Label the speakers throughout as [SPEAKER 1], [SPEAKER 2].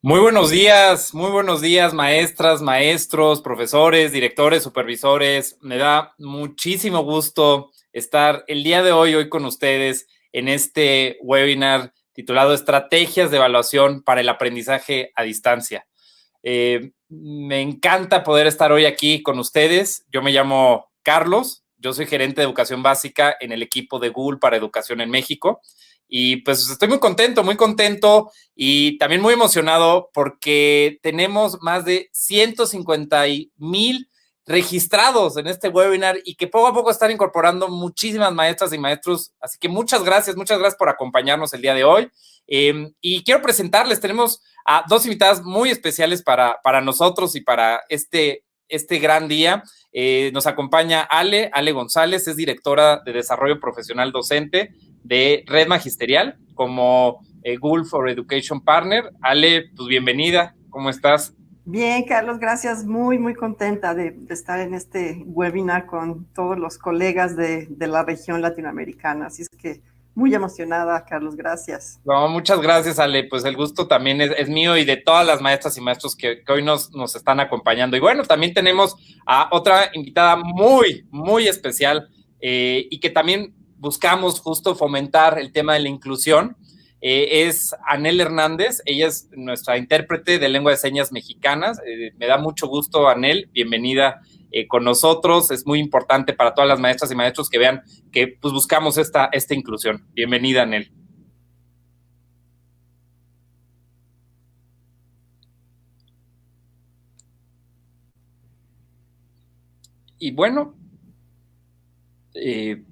[SPEAKER 1] Muy buenos días, maestras, maestros, profesores, directores, supervisores. Me da muchísimo gusto estar el día de hoy con ustedes en este webinar titulado Estrategias de Evaluación para el Aprendizaje a Distancia. Me encanta poder estar hoy aquí con ustedes. Yo me llamo Carlos, yo soy gerente de educación básica en el equipo de Google para Educación en México. Y pues estoy muy contento y también muy emocionado porque tenemos más de 150,000 registrados en este webinar y que poco a poco están incorporando muchísimas maestras y maestros. Así que muchas gracias por acompañarnos el día de hoy. Y quiero presentarles, tenemos a dos invitadas muy especiales para nosotros y para este gran día. Nos acompaña Ale González, es directora de Desarrollo Profesional Docente de Red Magisterial como Google for Education Partner. Ale, pues bienvenida, ¿cómo estás?
[SPEAKER 2] Bien, Carlos, gracias. Muy contenta de estar en este webinar con todos los colegas de la región latinoamericana. Así es que muy emocionada, Carlos, gracias.
[SPEAKER 1] No, muchas gracias, Ale. Pues el gusto también es mío y de todas las maestras y maestros que hoy nos están acompañando. Y bueno, también tenemos a otra invitada muy especial y que también buscamos justo fomentar el tema de la inclusión. Es Anel Hernández, ella es nuestra intérprete de lengua de señas mexicanas. Me da mucho gusto, Anel, bienvenida con nosotros. Es muy importante para todas las maestras y maestros que vean que pues, buscamos esta inclusión. Bienvenida, Anel. Y bueno, eh,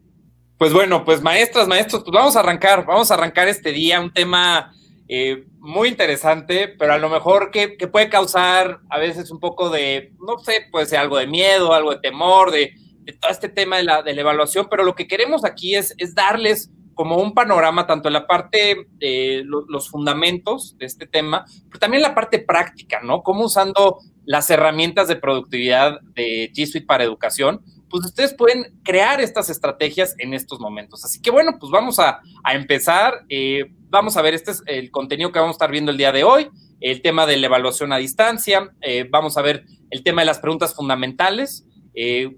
[SPEAKER 1] pues maestras, maestros, pues vamos a arrancar este día, un tema muy interesante, pero a lo mejor que puede causar a veces un poco de, no sé, puede ser algo de miedo, algo de temor, de todo este tema de la evaluación, pero lo que queremos aquí es darles como un panorama, tanto en la parte de los fundamentos de este tema, pero también la parte práctica, ¿no? Cómo usando las herramientas de productividad de G Suite para educación, pues ustedes pueden crear estas estrategias en estos momentos. Así que bueno, pues vamos a empezar. Vamos a ver, este es el contenido que vamos a estar viendo el día de hoy, el tema de la evaluación a distancia, vamos a ver el tema de las preguntas fundamentales,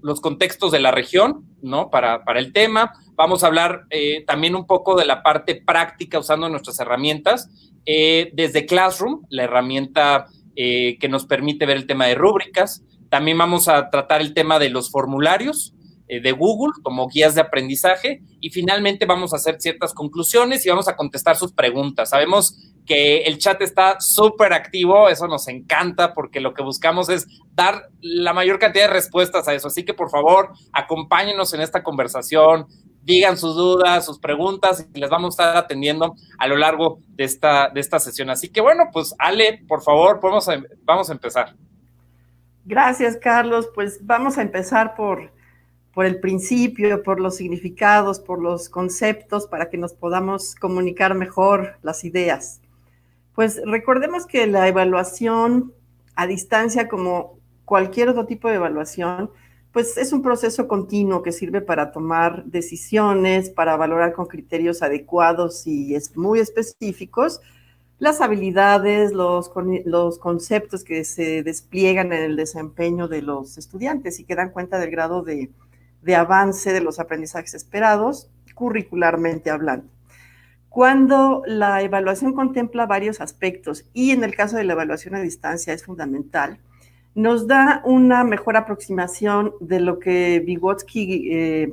[SPEAKER 1] los contextos de la región, ¿no? Para el tema. Vamos a hablar también un poco de la parte práctica usando nuestras herramientas, desde Classroom, la herramienta que nos permite ver el tema de rúbricas. También vamos a tratar el tema de los formularios de Google como guías de aprendizaje y finalmente vamos a hacer ciertas conclusiones y vamos a contestar sus preguntas. Sabemos que el chat está súper activo, eso nos encanta porque lo que buscamos es dar la mayor cantidad de respuestas a eso. Así que por favor, acompáñenos en esta conversación, digan sus dudas, sus preguntas y les vamos a estar atendiendo a lo largo de esta sesión. Así que bueno, pues Ale, por favor, vamos a empezar.
[SPEAKER 2] Gracias, Carlos. Pues vamos a empezar por el principio, por los significados, por los conceptos, para que nos podamos comunicar mejor las ideas. Pues recordemos que la evaluación a distancia, como cualquier otro tipo de evaluación, pues es un proceso continuo que sirve para tomar decisiones, para valorar con criterios adecuados y muy específicos las habilidades, los conceptos que se despliegan en el desempeño de los estudiantes y que dan cuenta del grado de avance de los aprendizajes esperados, curricularmente hablando. Cuando la evaluación contempla varios aspectos y en el caso de la evaluación a distancia es fundamental, nos da una mejor aproximación de lo que Vygotsky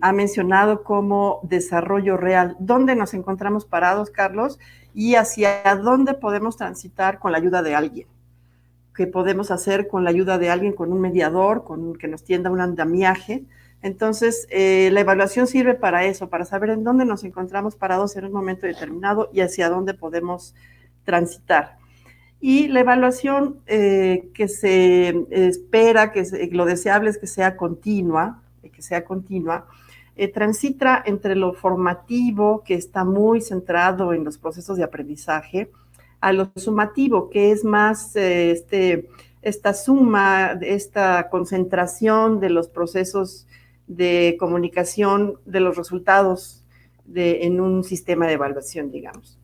[SPEAKER 2] ha mencionado como desarrollo real. ¿Dónde nos encontramos parados, Carlos? Y hacia dónde podemos transitar con la ayuda de alguien. ¿Qué podemos hacer con la ayuda de alguien, con un mediador, con que nos tienda un andamiaje? Entonces, la evaluación sirve para eso, para saber en dónde nos encontramos parados en un momento determinado y hacia dónde podemos transitar. Y la evaluación que se espera, lo deseable es que sea continua, transita entre lo formativo, que está muy centrado en los procesos de aprendizaje, a lo sumativo, que es más esta suma, esta concentración de los procesos de comunicación de los resultados en un sistema de evaluación, digamos.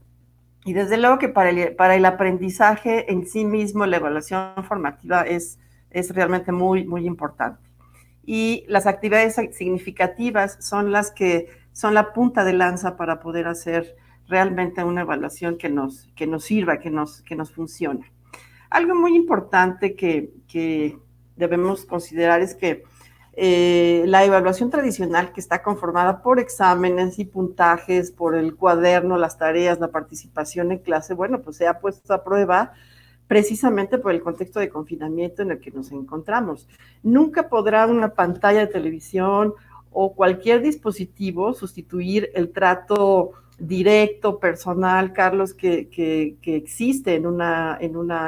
[SPEAKER 2] Y desde luego que para el aprendizaje en sí mismo, la evaluación formativa es realmente muy, muy importante. Y las actividades significativas son las que son la punta de lanza para poder hacer realmente una evaluación que nos sirva, que nos funcione. Algo muy importante que debemos considerar es que la evaluación tradicional, que está conformada por exámenes y puntajes, por el cuaderno, las tareas, la participación en clase, bueno, pues se ha puesto a prueba precisamente por el contexto de confinamiento en el que nos encontramos. Nunca podrá una pantalla de televisión o cualquier dispositivo sustituir el trato directo, personal, Carlos, que existe en una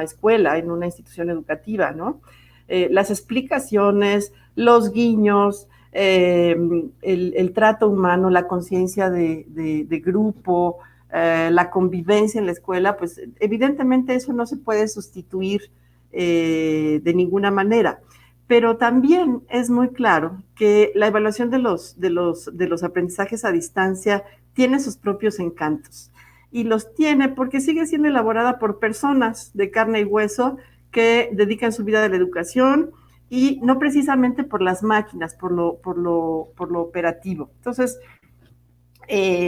[SPEAKER 2] escuela, en una institución educativa, ¿no? Las explicaciones, los guiños, el trato humano, la conciencia de grupo, la convivencia en la escuela, pues evidentemente eso no se puede sustituir de ninguna manera. Pero también es muy claro que la evaluación de los aprendizajes a distancia tiene sus propios encantos. Y los tiene porque sigue siendo elaborada por personas de carne y hueso que dedican su vida a la educación y no precisamente por las máquinas, por lo operativo. Entonces,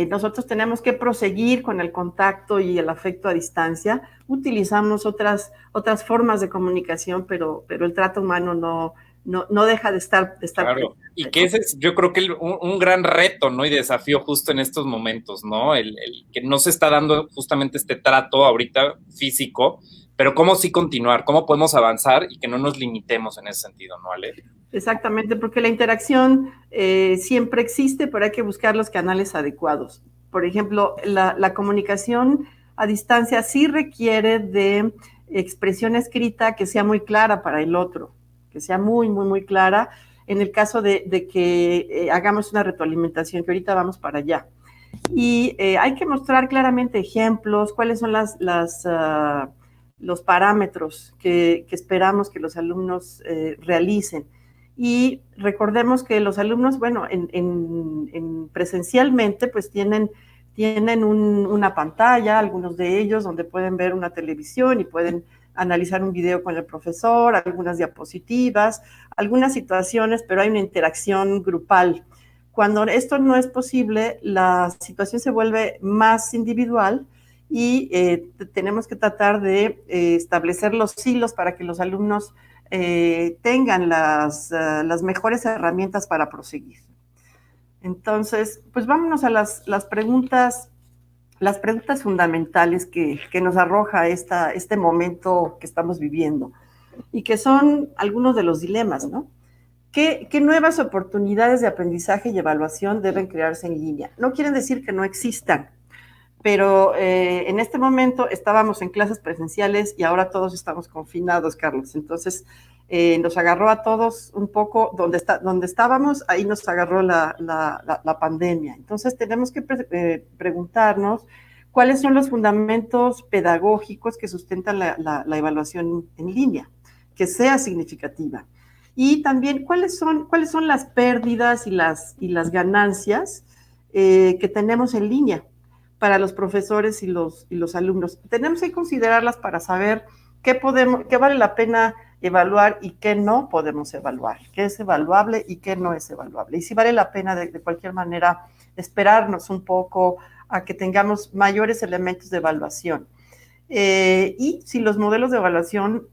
[SPEAKER 2] nosotros tenemos que proseguir con el contacto y el afecto a distancia. Utilizamos otras formas de comunicación, pero el trato humano no deja de estar
[SPEAKER 1] Claro,
[SPEAKER 2] presente,
[SPEAKER 1] y que
[SPEAKER 2] ¿no?
[SPEAKER 1] ese es, yo creo que un gran reto, ¿no? Y desafío justo en estos momentos, ¿no? El que no se está dando justamente este trato ahorita físico, pero cómo sí continuar, cómo podemos avanzar y que no nos limitemos en ese sentido, ¿no, Ale?
[SPEAKER 2] Exactamente, porque la interacción siempre existe, pero hay que buscar los canales adecuados. Por ejemplo, la comunicación a distancia sí requiere de expresión escrita que sea muy clara para el otro, que sea muy, muy, muy clara en el caso de que hagamos una retroalimentación, que ahorita vamos para allá. Y hay que mostrar claramente ejemplos, cuáles son los parámetros que esperamos que los alumnos realicen. Y recordemos que los alumnos, bueno, presencialmente, pues tienen una pantalla, algunos de ellos, donde pueden ver una televisión y pueden analizar un video con el profesor, algunas diapositivas, algunas situaciones, pero hay una interacción grupal. Cuando esto no es posible, la situación se vuelve más individual y tenemos que tratar de establecer los hilos para que los alumnos tengan las mejores herramientas para proseguir. Entonces, pues vámonos a las preguntas fundamentales que nos arroja este momento que estamos viviendo y que son algunos de los dilemas, ¿no? ¿Qué nuevas oportunidades de aprendizaje y evaluación deben crearse en línea? No quieren decir que no existan, pero en este momento estábamos en clases presenciales y ahora todos estamos confinados, Carlos. Entonces, nos agarró a todos un poco donde estábamos, ahí nos agarró la pandemia. Entonces, tenemos que preguntarnos cuáles son los fundamentos pedagógicos que sustentan la evaluación en línea, que sea significativa. Y también cuáles son las pérdidas y las ganancias que tenemos en línea para los profesores y los alumnos. Tenemos que considerarlas para saber qué vale la pena evaluar y qué no podemos evaluar, qué es evaluable y qué no es evaluable. Y si vale la pena de cualquier manera esperarnos un poco a que tengamos mayores elementos de evaluación. Y si los modelos de evaluación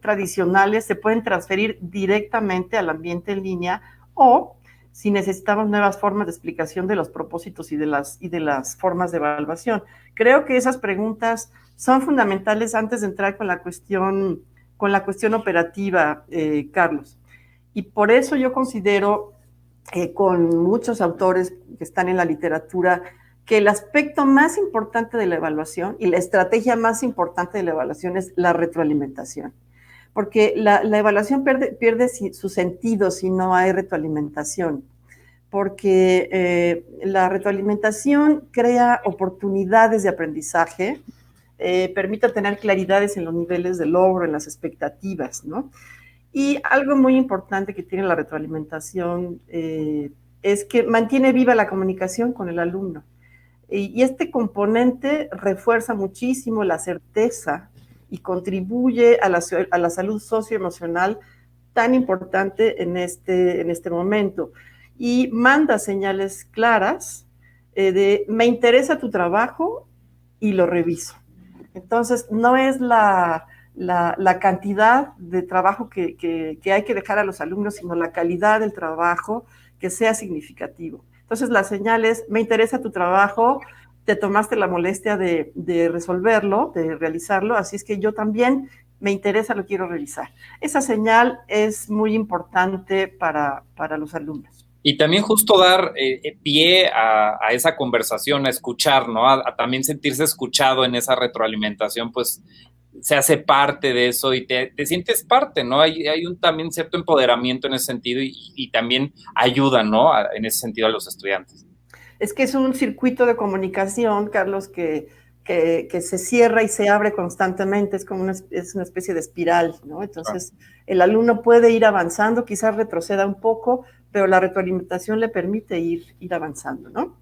[SPEAKER 2] tradicionales se pueden transferir directamente al ambiente en línea o si necesitamos nuevas formas de explicación de los propósitos y de las formas de evaluación. Creo que esas preguntas son fundamentales antes de entrar con la cuestión operativa, Carlos. Y por eso yo considero, con muchos autores que están en la literatura, que el aspecto más importante de la evaluación y la estrategia más importante de la evaluación es la retroalimentación. Porque la evaluación pierde su sentido si no hay retroalimentación. Porque la retroalimentación crea oportunidades de aprendizaje, permite tener claridades en los niveles de logro, en las expectativas, ¿no? Y algo muy importante que tiene la retroalimentación es que mantiene viva la comunicación con el alumno. Y este componente refuerza muchísimo la certeza y contribuye a la salud socioemocional tan importante en este momento. Y manda señales claras de me interesa tu trabajo y lo reviso. Entonces, no es la cantidad de trabajo que hay que dejar a los alumnos, sino la calidad del trabajo que sea significativo. Entonces, la señal es, me interesa tu trabajo, te tomaste la molestia de resolverlo, de realizarlo, así es que yo también me interesa, lo quiero revisar. Esa señal es muy importante para los alumnos.
[SPEAKER 1] Y también justo dar pie a esa conversación, a escuchar, ¿no? A también sentirse escuchado en esa retroalimentación, pues se hace parte de eso y te sientes parte, ¿no? Hay un también cierto empoderamiento en ese sentido y también ayuda, ¿no? En ese sentido a los estudiantes.
[SPEAKER 2] Es que es un circuito de comunicación, Carlos, que se cierra y se abre constantemente, es como es una especie de espiral, ¿no? Entonces, el alumno puede ir avanzando, quizás retroceda un poco, pero la retroalimentación le permite ir avanzando, ¿no?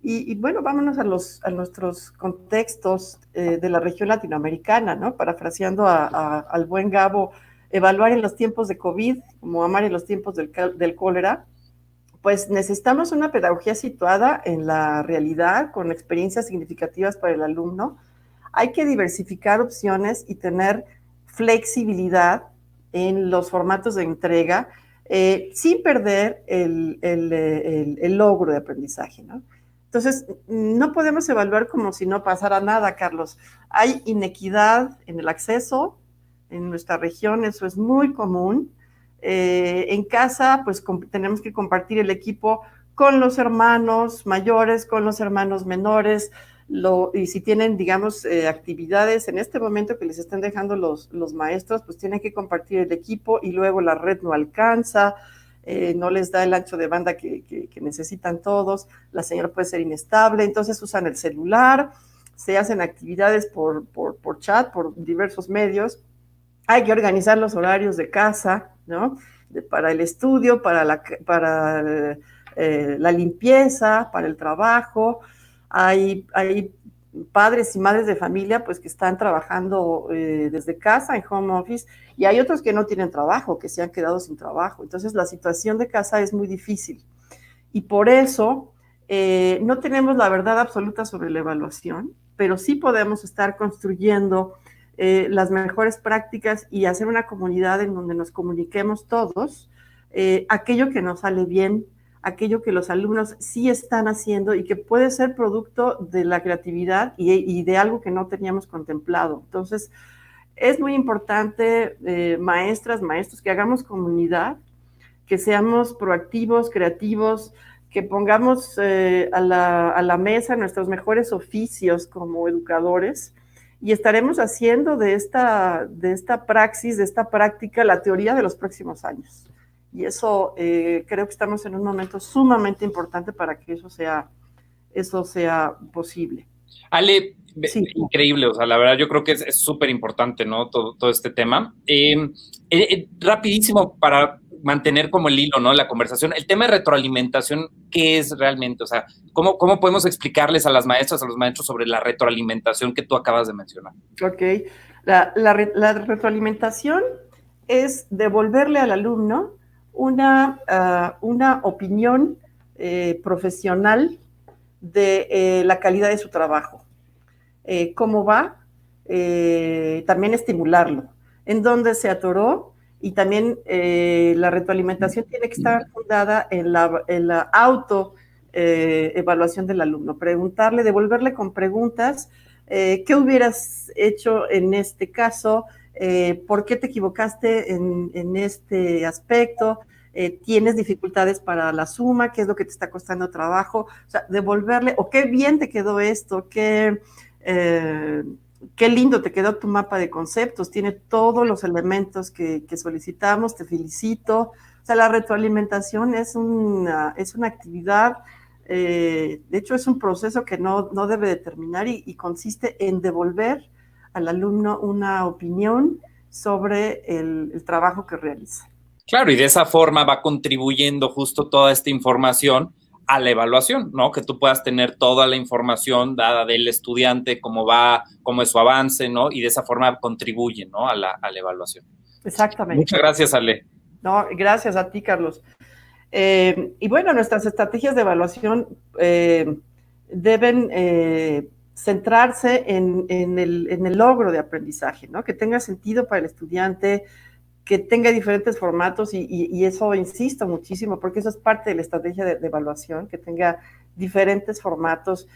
[SPEAKER 2] Y bueno, vámonos a nuestros contextos de la región latinoamericana, ¿no? Parafraseando al buen Gabo, evaluar en los tiempos de COVID, como amar en los tiempos del cólera, pues necesitamos una pedagogía situada en la realidad, con experiencias significativas para el alumno. Hay que diversificar opciones y tener flexibilidad en los formatos de entrega, sin perder el logro de aprendizaje, ¿no? Entonces, no podemos evaluar como si no pasara nada, Carlos. Hay inequidad en el acceso en nuestra región, eso es muy común. En casa, pues tenemos que compartir el equipo con los hermanos mayores, con los hermanos menores, y si tienen, digamos, actividades en este momento que les están dejando los maestros, pues tienen que compartir el equipo y luego la red no alcanza, no les da el ancho de banda que necesitan todos, la señal puede ser inestable, entonces usan el celular, se hacen actividades por chat, por diversos medios. Hay que organizar los horarios de casa, ¿no? Para el estudio, para la limpieza, para el trabajo. Hay padres y madres de familia pues que están trabajando desde casa en home office y hay otros que no tienen trabajo, que se han quedado sin trabajo. Entonces la situación de casa es muy difícil y por eso no tenemos la verdad absoluta sobre la evaluación, pero sí podemos estar construyendo las mejores prácticas y hacer una comunidad en donde nos comuniquemos todos aquello que nos sale bien, aquello que los alumnos sí están haciendo y que puede ser producto de la creatividad y de algo que no teníamos contemplado. Entonces, es muy importante, maestras, maestros, que hagamos comunidad, que seamos proactivos, creativos, que pongamos a la mesa nuestros mejores oficios como educadores y estaremos haciendo de esta praxis, de esta práctica, la teoría de los próximos años. Y eso creo que estamos en un momento sumamente importante para que eso sea posible.
[SPEAKER 1] Ale, sí. Increíble, o sea, la verdad yo creo que es súper importante, ¿no? Todo este tema. Rapidísimo para mantener como el hilo, ¿no? La conversación. El tema de retroalimentación, ¿qué es realmente? O sea, ¿cómo podemos explicarles a las maestras, a los maestros sobre la retroalimentación que tú acabas de mencionar?
[SPEAKER 2] Ok. La retroalimentación es devolverle al alumno una opinión profesional de la calidad de su trabajo. ¿Cómo va? También estimularlo. ¿En dónde se atoró? Y también la retroalimentación tiene que estar fundada en la auto evaluación del alumno. Preguntarle, devolverle con preguntas, ¿qué hubieras hecho en este caso? ¿Por qué te equivocaste en este aspecto? ¿Tienes dificultades para la suma? ¿Qué es lo que te está costando trabajo? O sea, devolverle, o qué bien te quedó esto, qué lindo te quedó tu mapa de conceptos, tiene todos los elementos que solicitamos, te felicito. O sea, la retroalimentación es una actividad, de hecho es un proceso que no debe de terminar y consiste en devolver al alumno una opinión sobre el trabajo que realiza.
[SPEAKER 1] Claro, y de esa forma va contribuyendo justo toda esta información a la evaluación, ¿no? Que tú puedas tener toda la información dada del estudiante, cómo va, cómo es su avance, ¿no? Y de esa forma contribuye, ¿no? A la evaluación.
[SPEAKER 2] Exactamente.
[SPEAKER 1] Muchas gracias, Ale.
[SPEAKER 2] No, gracias a ti, Carlos. Y bueno, nuestras estrategias de evaluación deben centrarse en el logro de aprendizaje, ¿no? Que tenga sentido para el estudiante, que tenga diferentes formatos y eso insisto muchísimo, porque eso es parte de la estrategia de evaluación, que tenga diferentes formatos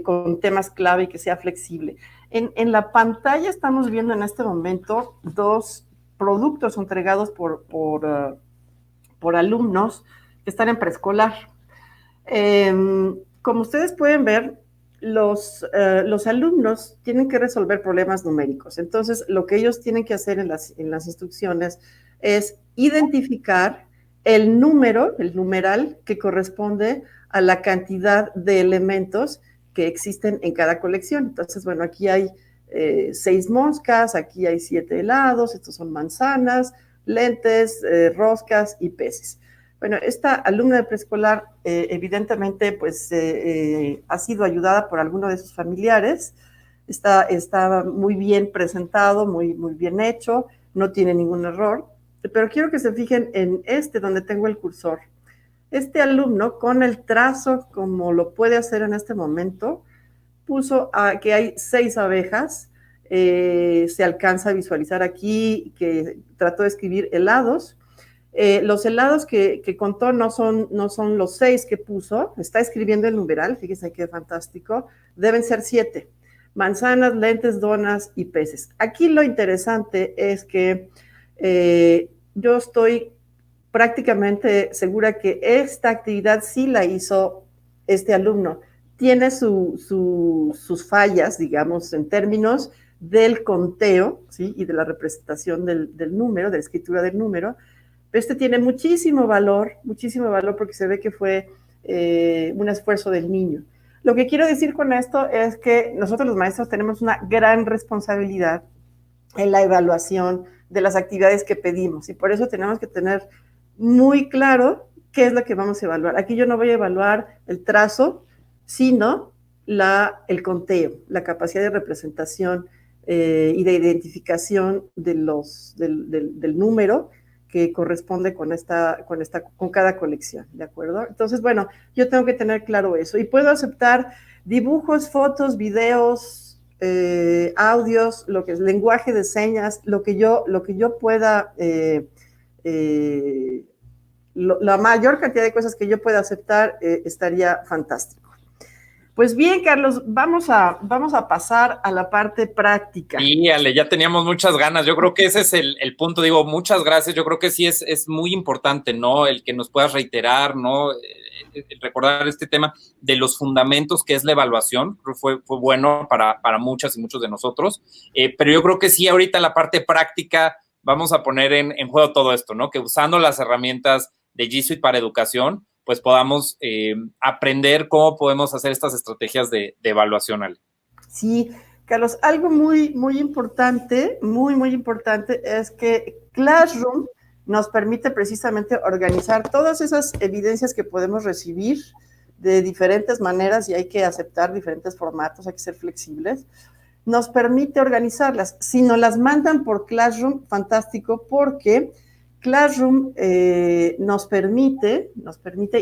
[SPEAKER 2] con temas clave y que sea flexible. En la pantalla estamos viendo en este momento 2 productos entregados por alumnos que están en preescolar. Como ustedes pueden ver, los alumnos tienen que resolver problemas numéricos. Entonces, lo que ellos tienen que hacer en las instrucciones es identificar el número, el numeral que corresponde a la cantidad de elementos que existen en cada colección. Entonces, bueno, aquí hay 6 moscas, aquí hay 7 helados, estos son manzanas, lentes, roscas y peces. Bueno, esta alumna de preescolar evidentemente pues ha sido ayudada por alguno de sus familiares, está muy bien presentado, muy bien hecho, no tiene ningún error, pero quiero que se fijen en donde tengo el cursor. Este alumno con el trazo como lo puede hacer en este momento, puso que hay 6 abejas, se alcanza a visualizar aquí que trató de escribir helados. Los helados que contó no son los 6 que puso, está escribiendo el numeral, fíjense qué fantástico, deben ser 7, manzanas, lentes, donas y peces. Aquí lo interesante es que yo estoy prácticamente segura que esta actividad sí la hizo este alumno. Tiene sus fallas, digamos, en términos del conteo, ¿sí? Y de la representación del número, de la escritura del número. Pero tiene muchísimo valor porque se ve que fue un esfuerzo del niño. Lo que quiero decir con esto es que nosotros los maestros tenemos una gran responsabilidad en la evaluación de las actividades que pedimos y por eso tenemos que tener muy claro qué es lo que vamos a evaluar. Aquí yo no voy a evaluar el trazo, sino el conteo, la capacidad de representación y de identificación del número que corresponde con cada colección, ¿de acuerdo? Entonces, bueno, yo tengo que tener claro eso. Y puedo aceptar dibujos, fotos, videos, audios, lo que es lenguaje de señas, lo que yo pueda, la mayor cantidad de cosas que yo pueda aceptar estaría fantástico. Pues bien, Carlos, vamos a pasar a la parte práctica.
[SPEAKER 1] Sí, Ale, ya teníamos muchas ganas. Yo creo que ese es el punto. Digo, muchas gracias. Yo creo que sí es muy importante, ¿no? El que nos puedas reiterar, ¿no? Recordar este tema de los fundamentos que es la evaluación. Creo que fue bueno para muchas y muchos de nosotros. Pero yo creo que sí, ahorita la parte práctica vamos a poner en juego todo esto, ¿no? Que usando las herramientas de G Suite para educación, pues podamos aprender cómo podemos hacer estas estrategias de evaluación, Ale.
[SPEAKER 2] Sí, Carlos, algo muy importante, muy importante, es que Classroom nos permite precisamente organizar todas esas evidencias que podemos recibir de diferentes maneras y hay que aceptar diferentes formatos, hay que ser flexibles. Nos permite organizarlas. Si nos las mandan por Classroom, fantástico, porque Classroom nos permite,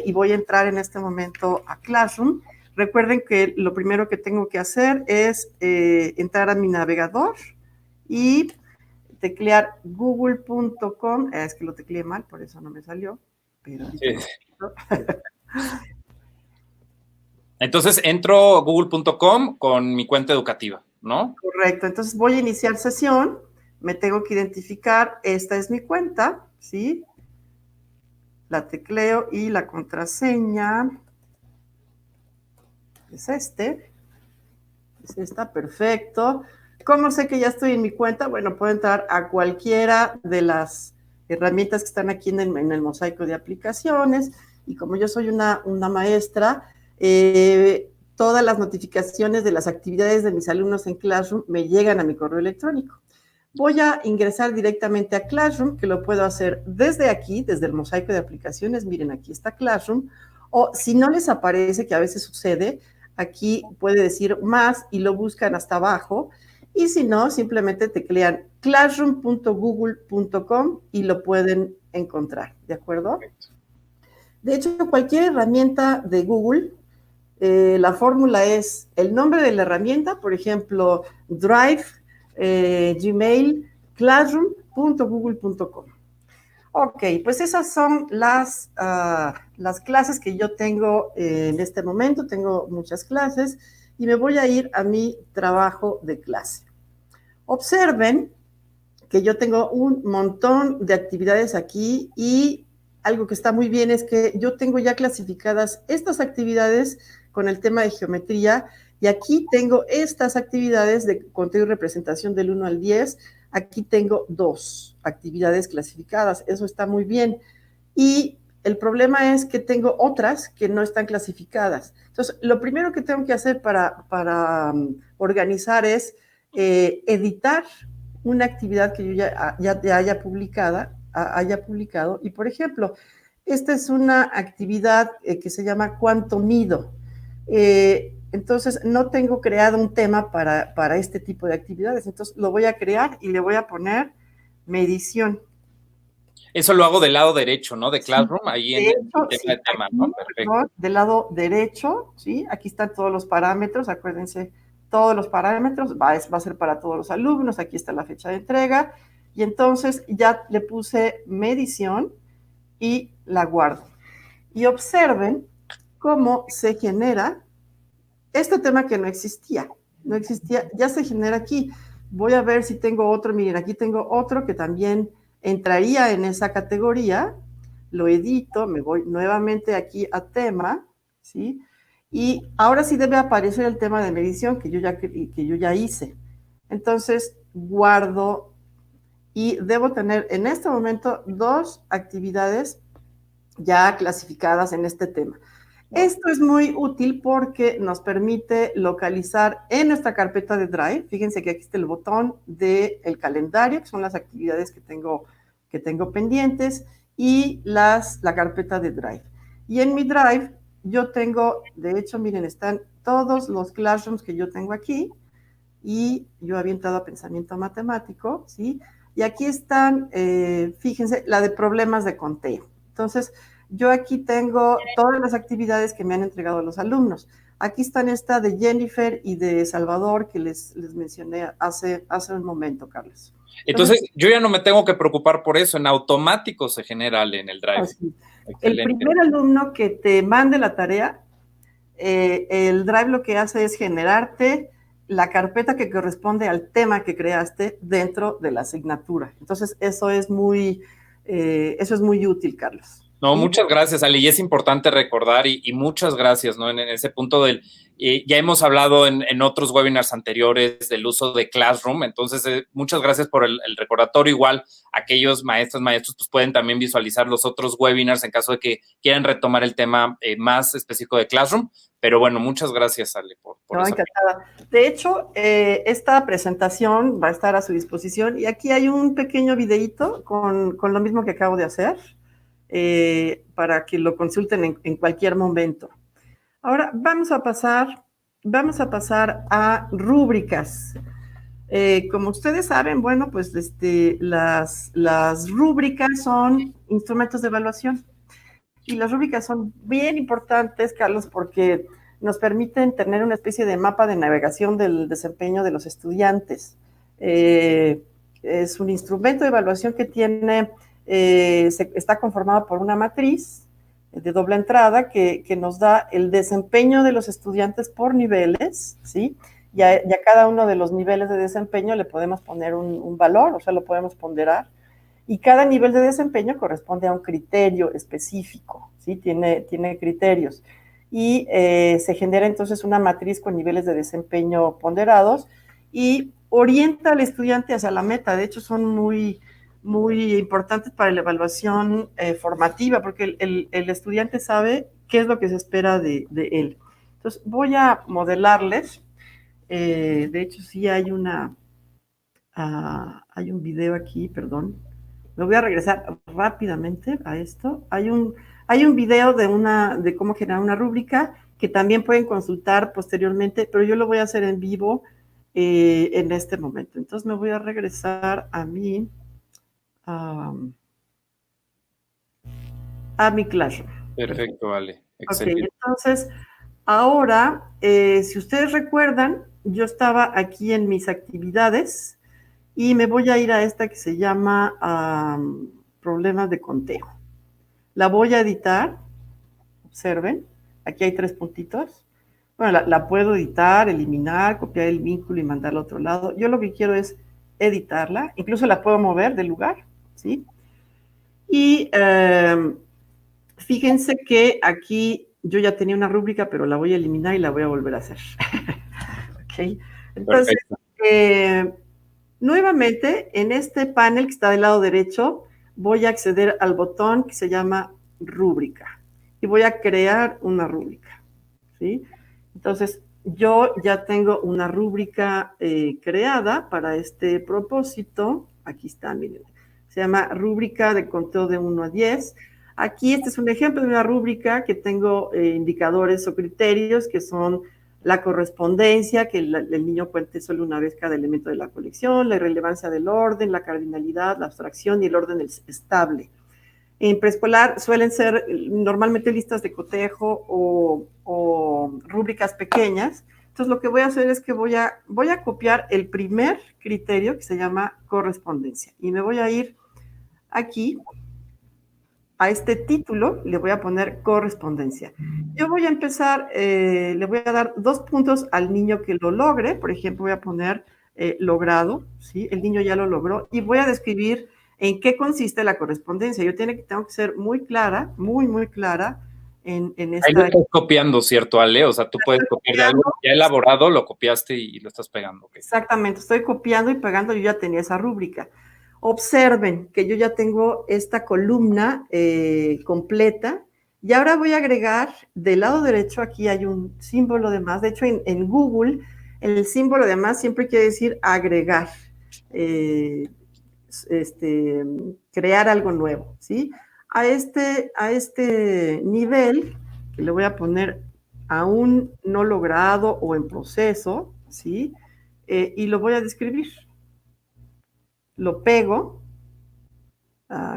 [SPEAKER 2] y voy a entrar en este momento a Classroom. Recuerden que lo primero que tengo que hacer es entrar a mi navegador y teclear google.com. Es que lo tecleé mal, por eso no me salió. Pero sí.
[SPEAKER 1] Entonces entro a google.com con mi cuenta educativa, ¿no?
[SPEAKER 2] Correcto. Entonces voy a iniciar sesión. Me tengo que identificar. Esta es mi cuenta, ¿sí? La tecleo y la contraseña es esta, perfecto. ¿Cómo sé que ya estoy en mi cuenta? Bueno, puedo entrar a cualquiera de las herramientas que están aquí en el mosaico de aplicaciones y como yo soy una maestra, todas las notificaciones de las actividades de mis alumnos en Classroom me llegan a mi correo electrónico. Voy a ingresar directamente a Classroom, que lo puedo hacer desde aquí, desde el mosaico de aplicaciones. Miren, aquí está Classroom. O si no les aparece, que a veces sucede, aquí puede decir más y lo buscan hasta abajo. Y si no, simplemente teclean classroom.google.com y lo pueden encontrar, ¿de acuerdo? De hecho, cualquier herramienta de Google, la fórmula es el nombre de la herramienta, por ejemplo, Drive, Gmail, classroom.google.com. Ok, pues esas son las clases que yo tengo en este momento. Tengo muchas clases y me voy a ir a mi trabajo de clase. Observen que yo tengo un montón de actividades aquí y algo que está muy bien es que yo tengo ya clasificadas estas actividades con el tema de geometría y aquí tengo estas actividades de conteo y representación del 1 al 10. Aquí tengo 2 actividades clasificadas, eso está muy bien. Y el problema es que tengo otras que no están clasificadas. Entonces, lo primero que tengo que hacer para organizar es editar una actividad que yo ya haya publicado. Y, por ejemplo, esta es una actividad que se llama ¿Cuánto mido? Entonces, no tengo creado un tema para este tipo de actividades. Entonces, lo voy a crear y le voy a poner medición.
[SPEAKER 1] Eso lo hago del lado derecho, ¿no? De Classroom,
[SPEAKER 2] Sí,
[SPEAKER 1] ahí
[SPEAKER 2] de
[SPEAKER 1] en
[SPEAKER 2] hecho,
[SPEAKER 1] el tema
[SPEAKER 2] sí,
[SPEAKER 1] de tema,
[SPEAKER 2] aquí,
[SPEAKER 1] ¿no? Perfecto.
[SPEAKER 2] perdón, del lado derecho, ¿sí? Aquí están todos los parámetros, acuérdense, todos los parámetros, va a ser para todos los alumnos, aquí está la fecha de entrega, y entonces ya le puse medición y la guardo. Y observen cómo se genera este tema que no existía, ya se genera aquí. Voy a ver si tengo otro, miren, aquí tengo otro que también entraría en esa categoría, lo edito, me voy nuevamente aquí a tema, ¿sí? Y ahora sí debe aparecer el tema de medición que yo ya hice. Entonces, guardo y debo tener en este momento 2 actividades ya clasificadas en este tema. Esto es muy útil porque nos permite localizar en nuestra carpeta de Drive. Fíjense que aquí está el botón del calendario, que son las actividades que tengo pendientes, y la carpeta de Drive. Y en mi Drive yo tengo, de hecho, miren, están todos los classrooms que yo tengo aquí, y yo había entrado a pensamiento matemático, ¿sí? Y aquí están, fíjense, la de problemas de conteo. Entonces, yo aquí tengo todas las actividades que me han entregado los alumnos. Aquí están esta de Jennifer y de Salvador que les mencioné hace un momento, Carlos.
[SPEAKER 1] Entonces, yo ya no me tengo que preocupar por eso, en automático se genera en el Drive.
[SPEAKER 2] Así. El
[SPEAKER 1] Excelente.
[SPEAKER 2] primer alumno que te mande la tarea, el Drive lo que hace es generarte la carpeta que corresponde al tema que creaste dentro de la asignatura. Entonces, eso es muy útil, Carlos.
[SPEAKER 1] No,
[SPEAKER 2] ¿Sí?
[SPEAKER 1] muchas gracias, Ale. Y es importante recordar y muchas gracias, ¿no? En ese punto ya hemos hablado en otros webinars anteriores del uso de Classroom. Entonces, muchas gracias por el recordatorio. Igual, aquellos maestros, pues pueden también visualizar los otros webinars en caso de que quieran retomar el tema más específico de Classroom. Pero bueno, muchas gracias, Ale, por
[SPEAKER 2] No,
[SPEAKER 1] eso.
[SPEAKER 2] encantada. De hecho, esta presentación va a estar a su disposición y aquí hay un pequeño videíto con lo mismo que acabo de hacer para que lo consulten en cualquier momento. Ahora vamos a pasar a rúbricas. Como ustedes saben, bueno, pues las rúbricas son instrumentos de evaluación. Y las rúbricas son bien importantes, Carlos, porque nos permiten tener una especie de mapa de navegación del desempeño de los estudiantes. Es un instrumento de evaluación que está conformado por una matriz de doble entrada que nos da el desempeño de los estudiantes por niveles, ¿sí? Y a cada uno de los niveles de desempeño le podemos poner un valor, o sea, lo podemos ponderar. Y cada nivel de desempeño corresponde a un criterio específico, ¿sí? Tiene criterios. Y se genera entonces una matriz con niveles de desempeño ponderados y orienta al estudiante hacia la meta. De hecho, son muy importantes para la evaluación formativa, porque el estudiante sabe qué es lo que se espera de él. Entonces, voy a modelarles. De hecho, sí hay hay un video aquí, perdón. Me voy a regresar rápidamente a esto. Hay Hay un video de cómo generar una rúbrica que también pueden consultar posteriormente, pero yo lo voy a hacer en vivo en este momento. Entonces me voy a regresar a mi Classroom.
[SPEAKER 1] Perfecto, vale.
[SPEAKER 2] Ok,
[SPEAKER 1] Excelente.
[SPEAKER 2] entonces ahora, si ustedes recuerdan, yo estaba aquí en mis actividades y me voy a ir a esta que se llama problemas de conteo. La voy a editar, observen, aquí hay 3 puntitos. Bueno, la puedo editar, eliminar, copiar el vínculo y mandarlo a otro lado. Yo lo que quiero es editarla, incluso la puedo mover del lugar, ¿sí? Y fíjense que aquí yo ya tenía una rúbrica, pero la voy a eliminar y la voy a volver a hacer. ¿Ok? Entonces,
[SPEAKER 1] Perfecto.
[SPEAKER 2] nuevamente, en este panel que está del lado derecho, voy a acceder al botón que se llama rúbrica y voy a crear una rúbrica, ¿sí? Entonces, yo ya tengo una rúbrica creada para este propósito. Aquí está, miren. Se llama rúbrica de conteo de 1 a 10. Aquí este es un ejemplo de una rúbrica que tengo indicadores o criterios que son la correspondencia, que el niño cuente solo una vez cada elemento de la colección, la irrelevancia del orden, la cardinalidad, la abstracción y el orden estable. En preescolar suelen ser normalmente listas de cotejo o rúbricas pequeñas. Entonces lo que voy a hacer es que voy a copiar el primer criterio que se llama correspondencia y me voy a ir aquí a este título, le voy a poner correspondencia. Yo voy a empezar, le voy a dar 2 puntos al niño que lo logre, por ejemplo, voy a poner logrado, ¿sí? El niño ya lo logró, y voy a describir en qué consiste la correspondencia. Yo tengo que ser muy clara, muy clara en
[SPEAKER 1] Ahí lo
[SPEAKER 2] esta...
[SPEAKER 1] estás copiando, ¿cierto, Ale? O sea, tú puedes copiar de algo ya elaborado, lo copiaste y lo estás pegando. Okay.
[SPEAKER 2] Exactamente, estoy copiando y pegando, yo ya tenía esa rúbrica. Observen que yo ya tengo esta columna completa y ahora voy a agregar del lado derecho, aquí hay un símbolo de más. De hecho, en Google, el símbolo de más siempre quiere decir agregar, crear algo nuevo, ¿sí? A este nivel, que le voy a poner aún no logrado o en proceso, ¿sí? Y lo voy a describir. Lo pego.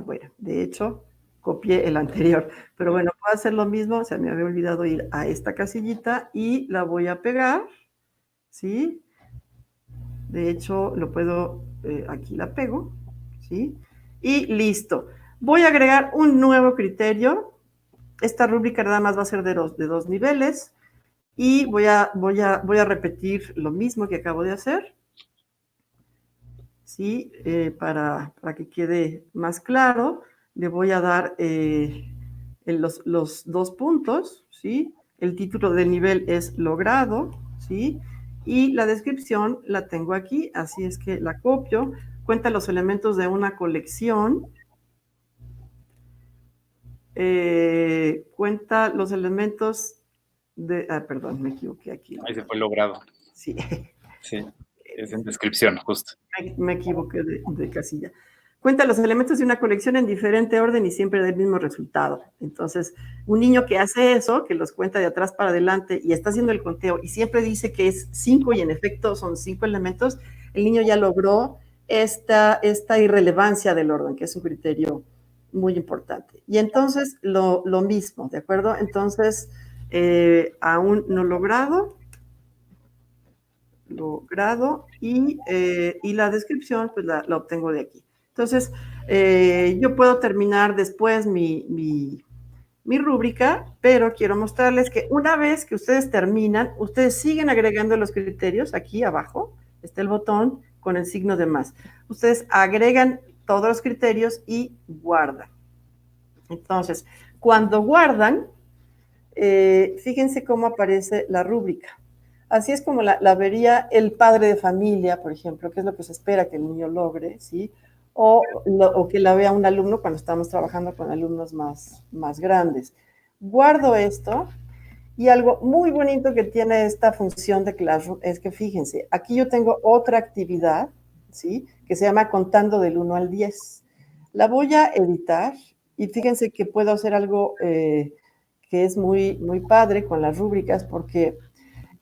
[SPEAKER 2] Bueno, de hecho, copié el anterior, pero bueno, puedo hacer lo mismo, se me había olvidado ir a esta casillita y la voy a pegar, ¿sí? De hecho, lo puedo, aquí la pego, ¿sí? Y listo. Voy a agregar un nuevo criterio. Esta rúbrica nada más va a ser de 2 niveles y voy a repetir lo mismo que acabo de hacer, ¿sí? Para que quede más claro, le voy a dar los 2 puntos, ¿sí? El título del nivel es logrado, ¿sí? Y la descripción la tengo aquí, así es que la copio. Cuenta los elementos de una colección. Cuenta los elementos de... perdón, me equivoqué aquí.
[SPEAKER 1] Ahí se fue logrado.
[SPEAKER 2] Sí.
[SPEAKER 1] Sí, es en descripción, justo.
[SPEAKER 2] Me equivoqué de casilla. Cuenta los elementos de una colección en diferente orden y siempre del mismo resultado. Entonces, un niño que hace eso, que los cuenta de atrás para adelante y está haciendo el conteo y siempre dice que es 5 y en efecto son 5 elementos, el niño ya logró esta irrelevancia del orden, que es un criterio muy importante. Y entonces, lo mismo, ¿de acuerdo? Entonces, aún no logrado y la descripción pues la obtengo de aquí. Entonces, yo puedo terminar después mi rúbrica, pero quiero mostrarles que una vez que ustedes terminan, ustedes siguen agregando los criterios. Aquí abajo está el botón con el signo de más. Ustedes agregan todos los criterios y guardan. Entonces, cuando guardan, fíjense cómo aparece la rúbrica. Así es como la vería el padre de familia, por ejemplo, que es lo que se espera que el niño logre, ¿sí? O que la vea un alumno cuando estamos trabajando con alumnos más grandes. Guardo esto y algo muy bonito que tiene esta función de Classroom es que fíjense, aquí yo tengo otra actividad, ¿sí? Que se llama contando del 1 al 10. La voy a editar Y fíjense que puedo hacer algo que es muy, muy padre con las rúbricas, porque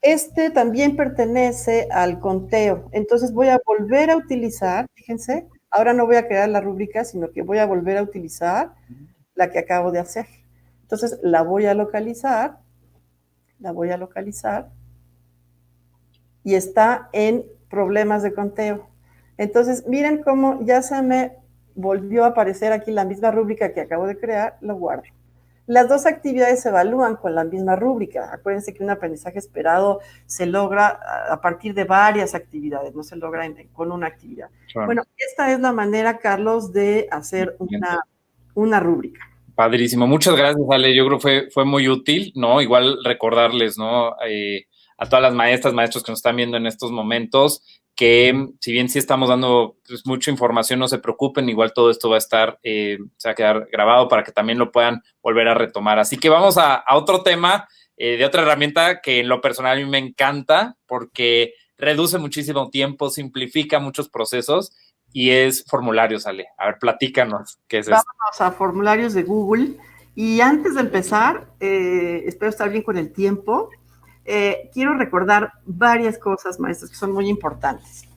[SPEAKER 2] este también pertenece al conteo. Entonces voy a volver a utilizar, fíjense, ahora no voy a crear la rúbrica, sino que voy a volver a utilizar la que acabo de hacer. Entonces la voy a localizar y está en problemas de conteo. Entonces miren cómo ya se me volvió a aparecer aquí la misma rúbrica que acabo de crear, lo guardo. Las dos actividades se evalúan con la misma rúbrica. Acuérdense que un aprendizaje esperado se logra a partir de varias actividades, no se logra con una actividad. Claro. Bueno, esta es la manera, Carlos, de hacer una rúbrica.
[SPEAKER 1] Padrísimo, muchas gracias, Ale. Yo creo que fue muy útil, ¿no? Igual recordarles, ¿no? A todas las maestras, maestros que nos están viendo en estos momentos, que si bien sí estamos dando pues, mucha información, no se preocupen, igual todo esto va a estar, se va a quedar grabado para que también lo puedan volver a retomar. Así que vamos a otro tema de otra herramienta que en lo personal a mí me encanta porque reduce muchísimo tiempo, simplifica muchos procesos y es formularios, Ale. A ver, platícanos, ¿qué es
[SPEAKER 2] Vámonos a formularios de Google. Y antes de empezar, espero estar bien con el tiempo, quiero recordar varias cosas, maestros, que son muy importantes.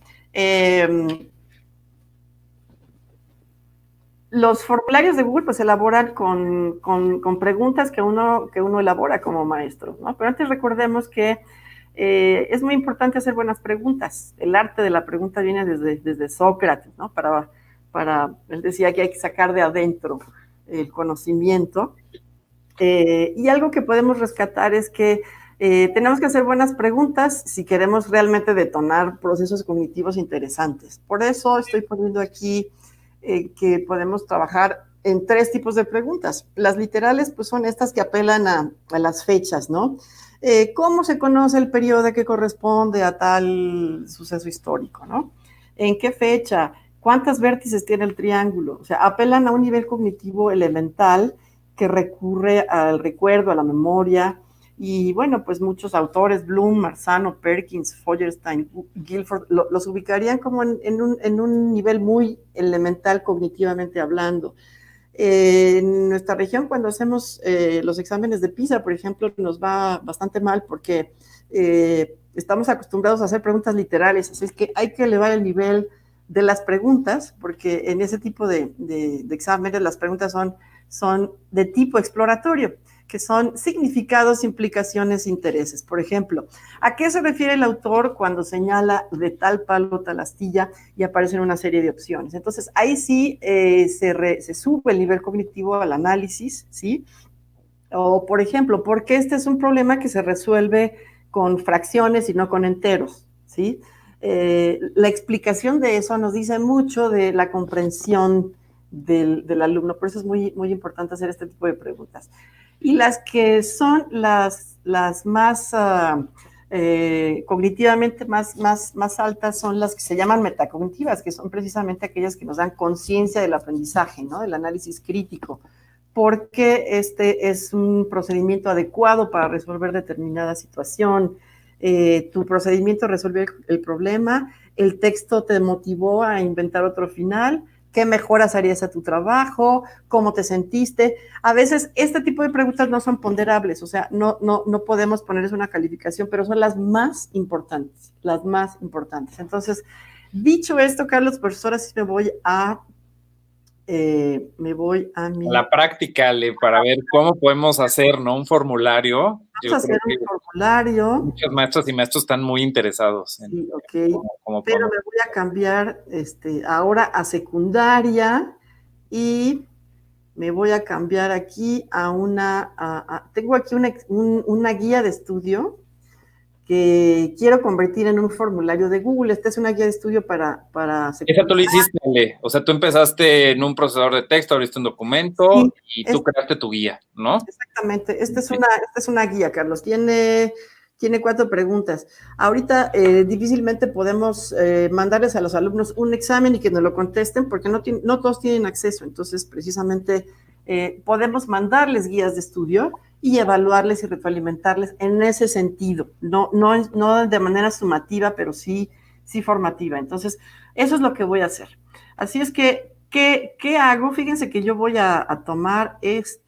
[SPEAKER 2] Los formularios de Google pues se elaboran con preguntas que uno elabora como maestro, ¿no? Pero antes recordemos que es muy importante hacer buenas preguntas. El arte de la pregunta viene desde Sócrates, ¿no? Él decía que hay que sacar de adentro el conocimiento. Y algo que podemos rescatar es que tenemos que hacer buenas preguntas si queremos realmente detonar procesos cognitivos interesantes. Por eso estoy poniendo aquí que podemos trabajar en 3 tipos de preguntas. Las literales, pues son estas que apelan a las fechas, ¿no? ¿Cómo se conoce el periodo que corresponde a tal suceso histórico, ¿no? ¿En qué fecha? ¿Cuántos vértices tiene el triángulo? O sea, apelan a un nivel cognitivo elemental que recurre al recuerdo, a la memoria, y bueno, pues muchos autores, Bloom, Marzano, Perkins, Feuerstein, Guilford, los ubicarían como en un nivel muy elemental cognitivamente hablando. En nuestra región, cuando hacemos los exámenes de PISA, por ejemplo, nos va bastante mal porque estamos acostumbrados a hacer preguntas literales, así es que hay que elevar el nivel de las preguntas, porque en ese tipo de exámenes las preguntas son de tipo exploratorio, que son significados, implicaciones, intereses. Por ejemplo, ¿a qué se refiere el autor cuando señala de tal palo, tal astilla y aparecen una serie de opciones? Entonces, ahí sí se sube el nivel cognitivo al análisis, ¿sí? O, por ejemplo, porque este es un problema que se resuelve con fracciones y no con enteros, ¿sí? La explicación de eso nos dice mucho de la comprensión del alumno, por eso es muy, muy importante hacer este tipo de preguntas. Y las que son las más cognitivamente más altas son las que se llaman metacognitivas, que son precisamente aquellas que nos dan conciencia del aprendizaje, ¿no? Del análisis crítico, porque este es un procedimiento adecuado para resolver determinada situación. Tu procedimiento resolvió el problema, el texto te motivó a inventar otro final, ¿qué mejoras harías a tu trabajo? ¿Cómo te sentiste? A veces este tipo de preguntas no son ponderables, o sea, no podemos ponerles una calificación, pero son las más importantes, las más importantes. Entonces, dicho esto, Carlos, pues ahora sí me voy a
[SPEAKER 1] la práctica, para ver cómo podemos hacer, ¿no? Un formulario.
[SPEAKER 2] Vamos a hacer un formulario.
[SPEAKER 1] Muchos maestros y maestros están muy interesados.
[SPEAKER 2] Sí, ok. Pero me voy a cambiar ahora a secundaria y me voy a cambiar aquí a tengo aquí una guía de estudio que quiero convertir en un formulario de Google. Esta es una guía de estudio para
[SPEAKER 1] secundaria. Esa tú lo hiciste, Ale. O sea, tú empezaste en un procesador de texto, abriste un documento y tú creaste tu guía, ¿no?
[SPEAKER 2] Exactamente. Esta es una guía, Carlos. Tiene 4 preguntas. Ahorita difícilmente podemos mandarles a los alumnos un examen y que nos lo contesten porque no todos tienen acceso. Entonces, precisamente, podemos mandarles guías de estudio y evaluarles y retroalimentarles en ese sentido. No de manera sumativa, pero sí formativa. Entonces, eso es lo que voy a hacer. Así es que ¿Qué hago? Fíjense que yo voy a tomar este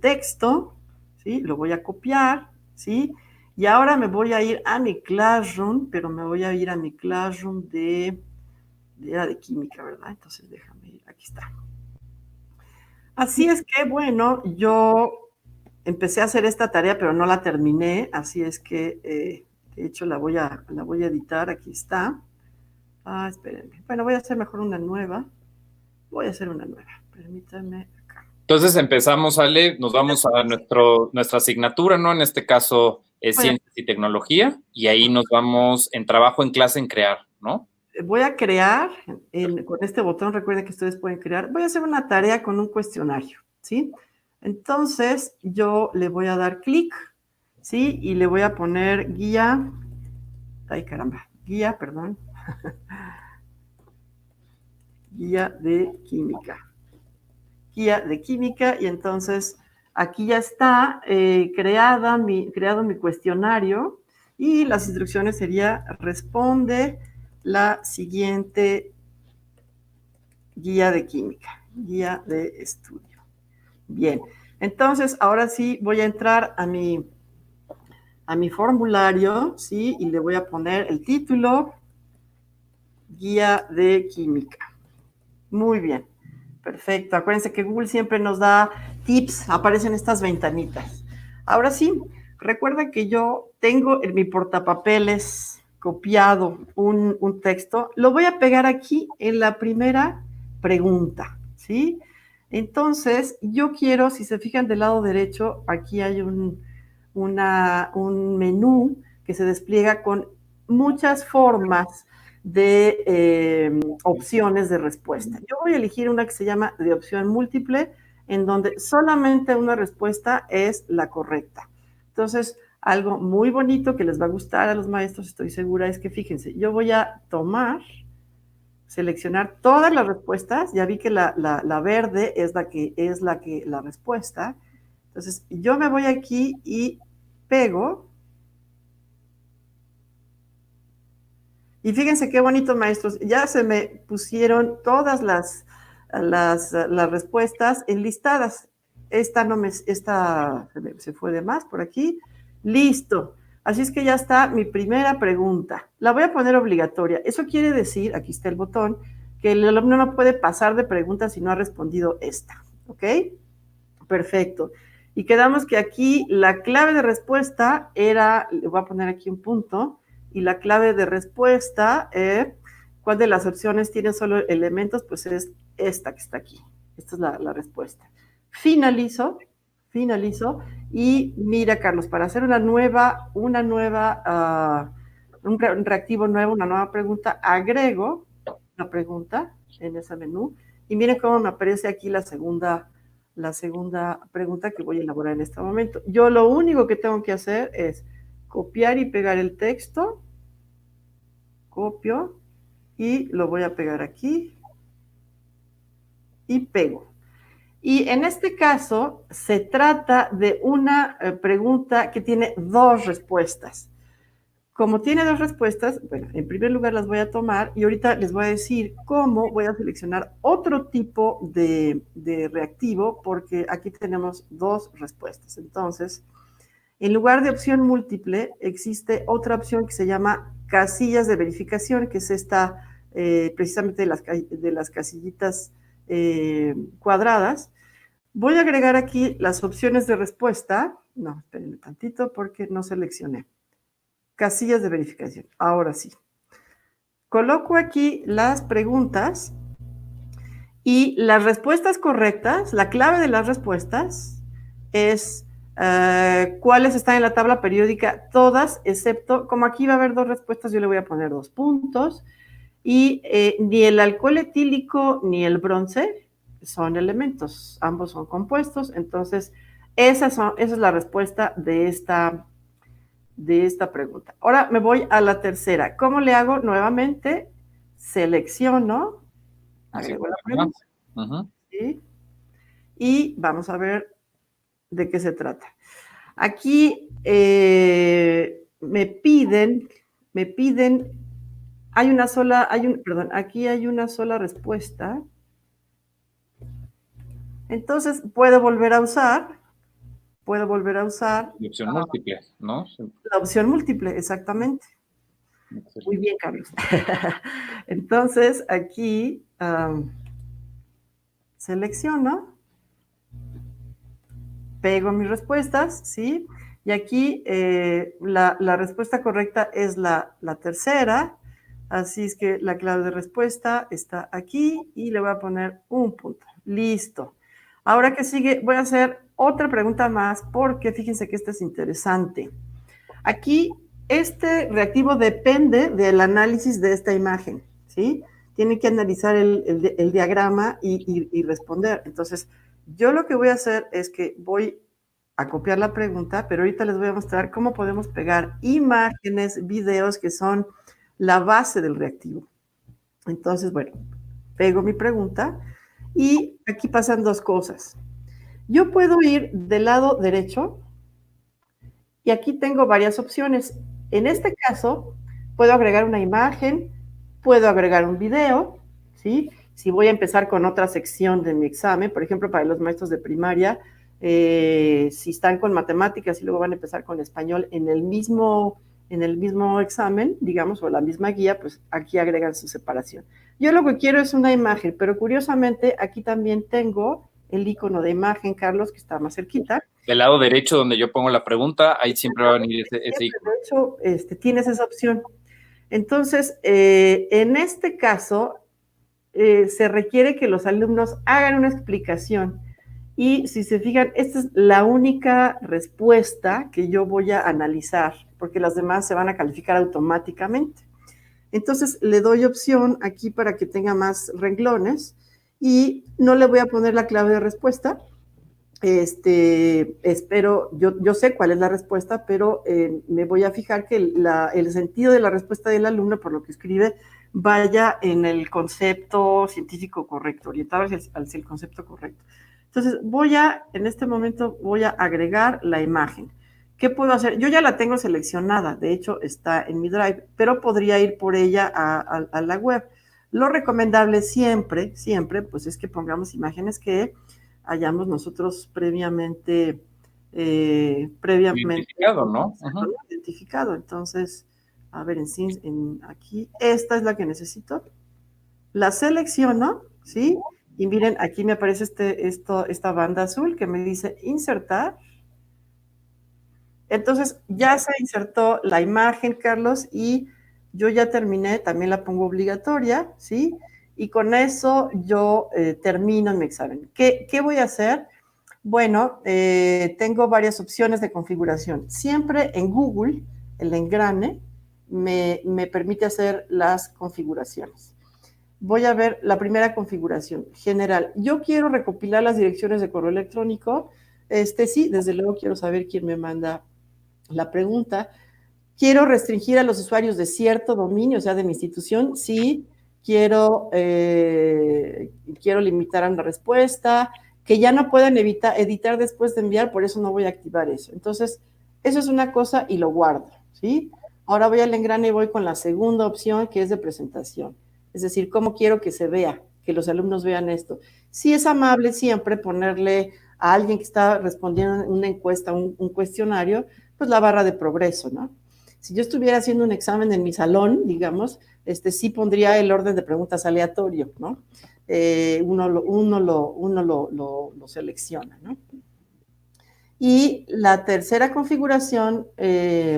[SPEAKER 2] texto, ¿sí? Lo voy a copiar, ¿sí? Y ahora me voy a ir a mi Classroom, pero me voy a ir a mi Classroom era de química, ¿verdad? Entonces déjame ir, aquí está. Así es que, bueno, yo empecé a hacer esta tarea, pero no la terminé, así es que, de hecho, la voy a editar, aquí está. Espérenme. Bueno, voy a hacer mejor una nueva. Voy a hacer una nueva. Permítanme acá.
[SPEAKER 1] Entonces empezamos, Ale, nos vamos a nuestra asignatura, ¿no? En este caso es Ciencias y Tecnología, y ahí nos vamos en trabajo en clase en crear, ¿no?
[SPEAKER 2] Voy a crear, con este botón, recuerden que ustedes pueden crear, voy a hacer una tarea con un cuestionario, ¿sí? Entonces, yo le voy a dar clic, ¿sí? Y le voy a poner guía, guía, perdón, guía de química. Guía de química, y entonces aquí ya está creado mi cuestionario, y las instrucciones sería: responde la siguiente guía de química, guía de estudio. Bien, entonces ahora sí voy a entrar a mi formulario, ¿sí? Y le voy a poner el título, guía de química. Muy bien, perfecto. Acuérdense que Google siempre nos da tips, aparecen estas ventanitas. Ahora sí, recuerda que yo tengo en mi portapapeles copiado un texto, lo voy a pegar aquí en la primera pregunta, ¿sí? Entonces, yo quiero, si se fijan del lado derecho, aquí hay un menú que se despliega con muchas formas de opciones de respuesta. Yo voy a elegir una que se llama de opción múltiple, en donde solamente una respuesta es la correcta. Entonces, algo muy bonito que les va a gustar a los maestros, estoy segura, es que fíjense, yo voy a seleccionar todas las respuestas. Ya vi que la verde es la respuesta. Entonces, yo me voy aquí y pego. Y fíjense qué bonito, maestros. Ya se me pusieron todas las respuestas enlistadas. Esta se fue de más por aquí. Listo. Así es que ya está mi primera pregunta. La voy a poner obligatoria. Eso quiere decir, aquí está el botón, que el alumno no puede pasar de preguntas si no ha respondido esta. ¿Ok? Perfecto. Y quedamos que aquí la clave de respuesta era, le voy a poner aquí un punto, y la clave de respuesta, ¿cuál de las opciones tiene solo elementos? Pues es esta que está aquí. Esta es la respuesta. Finalizo, y mira, Carlos, para hacer un reactivo nuevo, una nueva pregunta, agrego una pregunta en ese menú, y miren cómo me aparece aquí la segunda pregunta que voy a elaborar en este momento. Yo lo único que tengo que hacer es copiar y pegar el texto, copio y lo voy a pegar aquí y pego. Y en este caso se trata de una pregunta que tiene dos respuestas. Como tiene dos respuestas, bueno, en primer lugar las voy a tomar y ahorita les voy a decir cómo voy a seleccionar otro tipo de reactivo, porque aquí tenemos dos respuestas. Entonces, en lugar de opción múltiple, existe otra opción que se llama casillas de verificación, que es esta, precisamente de las casillitas cuadradas. Voy a agregar aquí las opciones de respuesta. No, espérenme tantito porque no seleccioné. Casillas de verificación. Ahora sí. Coloco aquí las preguntas y las respuestas correctas, la clave de las respuestas es cuáles están en la tabla periódica, todas, excepto, como aquí va a haber dos respuestas, yo le voy a poner 2 puntos, y ni el alcohol etílico ni el bronce son elementos, ambos son compuestos. Entonces esa es la respuesta de esta pregunta. Ahora me voy a la tercera. ¿Cómo le hago? Nuevamente selecciono, agrego la pregunta, ¿sí? Y vamos a ver de qué se trata. Aquí me piden Hay una sola, perdón, aquí hay una sola respuesta. Entonces, puedo volver a usar
[SPEAKER 1] Y opción múltiple, ¿no?
[SPEAKER 2] la opción múltiple, exactamente.
[SPEAKER 1] Excelente.
[SPEAKER 2] Muy bien, Carlos. Entonces, aquí selecciono, pego mis respuestas, ¿sí? Y aquí la respuesta correcta es la tercera, así es que la clave de respuesta está aquí y le voy a poner un punto. Listo. Ahora que sigue, voy a hacer otra pregunta más porque fíjense que esta es interesante. Aquí, este reactivo depende del análisis de esta imagen, ¿sí? Tiene que analizar el diagrama y responder. Entonces, yo lo que voy a hacer es que voy a copiar la pregunta, pero ahorita les voy a mostrar cómo podemos pegar imágenes, videos que son la base del reactivo. Entonces, bueno, pego mi pregunta y aquí pasan dos cosas. Yo puedo ir del lado derecho y aquí tengo varias opciones. En este caso, puedo agregar una imagen, puedo agregar un video, ¿sí? Si voy a empezar con otra sección de mi examen, por ejemplo, para los maestros de primaria, si están con matemáticas y luego van a empezar con español en el mismo examen, digamos, o la misma guía, pues aquí agregan su separación. Yo lo que quiero es una imagen, pero curiosamente aquí también tengo el icono de imagen, Carlos, que está más cerquita.
[SPEAKER 1] Del lado derecho donde yo pongo la pregunta, ahí siempre va a venir ese icono.
[SPEAKER 2] De hecho, tienes esa opción. Entonces, en este caso, se requiere que los alumnos hagan una explicación. Y si se fijan, esta es la única respuesta que yo voy a analizar, porque las demás se van a calificar automáticamente. Entonces, le doy opción aquí para que tenga más renglones y no le voy a poner la clave de respuesta. Espero, yo sé cuál es la respuesta, pero me voy a fijar que el sentido de la respuesta del alumno, por lo que escribe, vaya en el concepto científico correcto, orientado hacia el concepto correcto. Entonces, en este momento, voy a agregar la imagen. ¿Qué puedo hacer? Yo ya la tengo seleccionada, de hecho, está en mi Drive, pero podría ir por ella a la web. Lo recomendable siempre, pues es que pongamos imágenes que hayamos nosotros previamente
[SPEAKER 1] identificado, ¿no?
[SPEAKER 2] Identificado. Entonces, a ver, aquí, esta es la que necesito. La selecciono, ¿sí? Y miren, aquí me aparece esta banda azul que me dice insertar. Entonces, ya se insertó la imagen, Carlos, y yo ya terminé, también la pongo obligatoria, ¿sí? Y con eso yo termino mi examen. ¿Qué voy a hacer? Bueno, tengo varias opciones de configuración. Siempre en Google, el engrane me permite hacer las configuraciones. Voy a ver la primera configuración general. Yo quiero recopilar las direcciones de correo electrónico. Sí, desde luego quiero saber quién me manda la pregunta. Quiero restringir a los usuarios de cierto dominio, o sea, de mi institución. Sí, quiero limitar a la respuesta, que ya no puedan editar después de enviar, por eso no voy a activar eso. Entonces, eso es una cosa y lo guardo, ¿sí? Ahora voy al engrane y voy con la segunda opción, que es de presentación. Es decir, cómo quiero que se vea, que los alumnos vean esto. Sí es amable siempre ponerle a alguien que está respondiendo una encuesta, un cuestionario, pues la barra de progreso, ¿no? Si yo estuviera haciendo un examen en mi salón, digamos, sí pondría el orden de preguntas aleatorio, ¿no? Uno lo selecciona, ¿no? Y la tercera configuración,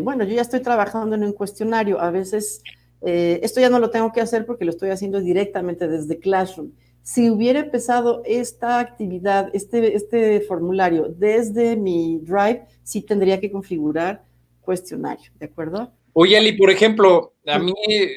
[SPEAKER 2] bueno, yo ya estoy trabajando en un cuestionario. A veces esto ya no lo tengo que hacer porque lo estoy haciendo directamente desde Classroom. Si hubiera empezado esta actividad, este formulario desde mi Drive, sí tendría que configurar cuestionario, ¿de acuerdo?
[SPEAKER 1] Oye, Ali, por ejemplo, a mí,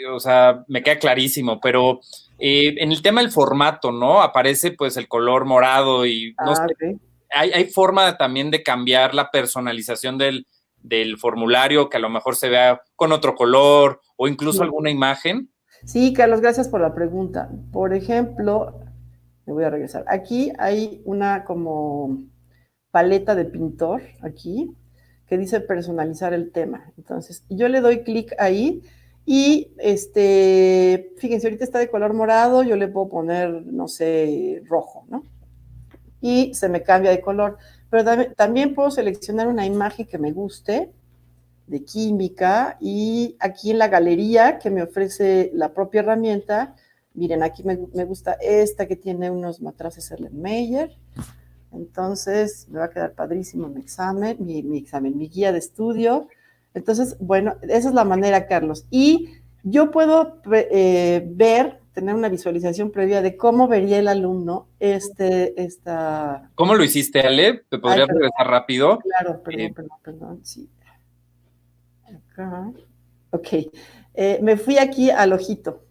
[SPEAKER 1] o sea, me queda clarísimo, pero en el tema del formato, ¿no? Aparece pues el color morado y no sé,
[SPEAKER 2] Okay.
[SPEAKER 1] hay forma también de cambiar la personalización del formulario, que a lo mejor se vea con otro color o incluso alguna imagen.
[SPEAKER 2] Sí, Carlos, gracias por la pregunta. Por ejemplo, me voy a regresar. Aquí hay una como paleta de pintor, aquí, que dice personalizar el tema. Entonces, yo le doy clic ahí Y fíjense, ahorita está de color morado, yo le puedo poner, no sé, rojo, ¿no? Y se me cambia de color. Pero también puedo seleccionar una imagen que me guste, de química, y aquí en la galería que me ofrece la propia herramienta, miren, aquí me gusta esta que tiene unos matraces Erlenmeyer. Entonces me va a quedar padrísimo mi examen, mi guía de estudio. Entonces, bueno, esa es la manera, Carlos. Y yo puedo tener una visualización previa de cómo vería el alumno esta...
[SPEAKER 1] ¿Cómo lo hiciste, Ale? ¿Te
[SPEAKER 2] Ay,
[SPEAKER 1] podrías
[SPEAKER 2] perdón,
[SPEAKER 1] regresar rápido?
[SPEAKER 2] claro,
[SPEAKER 1] Eh,
[SPEAKER 2] perdón, sí. Acá. Ok. Me fui aquí al ojito.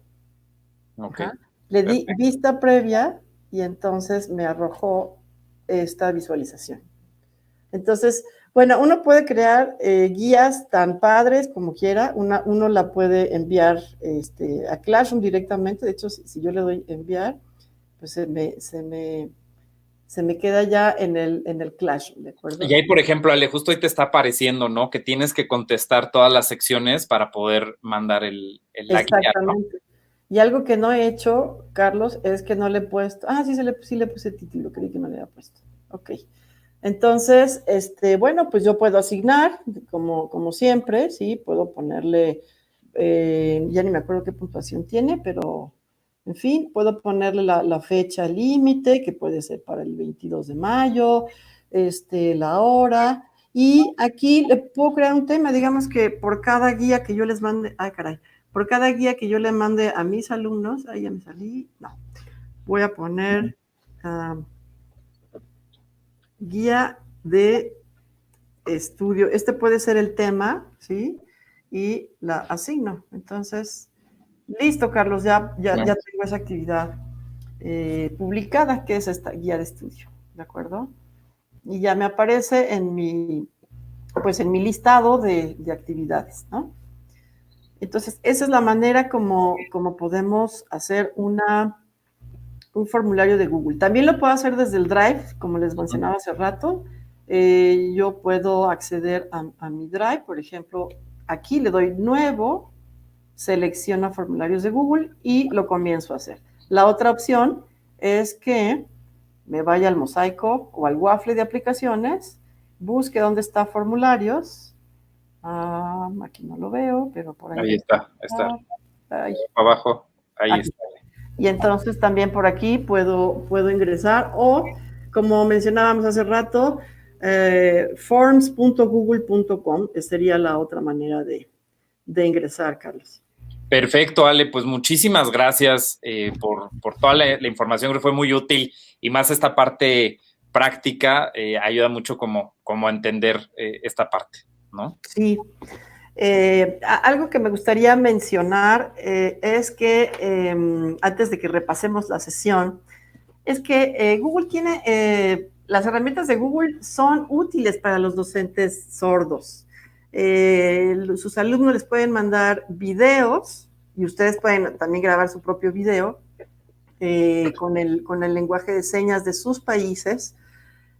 [SPEAKER 1] ok,
[SPEAKER 2] Ajá. Le di
[SPEAKER 1] perfecto.
[SPEAKER 2] vista previa y entonces me arrojó esta visualización. Entonces, bueno, uno puede crear guías tan padres como quiera. Uno la puede enviar a Classroom directamente. De hecho, si yo le doy enviar, pues se me queda ya en el Classroom, ¿de
[SPEAKER 1] Y
[SPEAKER 2] acuerdo?
[SPEAKER 1] ahí, por ejemplo, Ale, justo ahí te está apareciendo, ¿no? Que tienes que contestar todas las secciones para poder mandar la guía, ¿no?
[SPEAKER 2] Exactamente. Y algo que no he hecho, Carlos, es que no le he puesto. Ah, sí le puse título, creí que no le había puesto. Ok. Entonces, bueno, pues yo puedo asignar, como siempre, ¿sí? Puedo ponerle, ya ni me acuerdo qué puntuación tiene, pero, en fin, puedo ponerle la fecha límite, que puede ser para el 22 de mayo, la hora, y aquí le puedo crear un tema, digamos que por cada guía que yo les mande, ay, caray, por cada guía que yo le mande a mis alumnos, ahí ya me salí, no, voy a poner... guía de estudio. Este puede ser el tema, ¿sí? Y la asigno. Entonces, listo, Carlos, ya tengo esa actividad publicada, que es esta guía de estudio, ¿de acuerdo? Y ya me aparece pues en mi listado de actividades, ¿no? Entonces, esa es la manera como podemos hacer un formulario de Google. También lo puedo hacer desde el Drive, como les mencionaba hace rato. Yo puedo acceder a mi Drive, por ejemplo, aquí le doy nuevo, selecciono formularios de Google y lo comienzo a hacer. La otra opción es que me vaya al mosaico o al waffle de aplicaciones, busque dónde está formularios. Aquí no lo veo, pero por ahí
[SPEAKER 1] Ahí
[SPEAKER 2] debe
[SPEAKER 1] está.
[SPEAKER 2] estar. Ahí,
[SPEAKER 1] Abajo, ahí
[SPEAKER 2] aquí.
[SPEAKER 1] está.
[SPEAKER 2] Y entonces también por aquí puedo ingresar o, como mencionábamos hace rato, forms.google.com sería la otra manera de ingresar, Carlos.
[SPEAKER 1] Perfecto, Ale, pues muchísimas gracias por toda la información, que fue muy útil y más esta parte práctica ayuda mucho como a entender esta parte, ¿no?
[SPEAKER 2] Sí. Algo que me gustaría mencionar es que antes de que repasemos la sesión, es que Google tiene, las herramientas de Google son útiles para los docentes sordos. Sus alumnos les pueden mandar videos y ustedes pueden también grabar su propio video con el lenguaje de señas de sus países.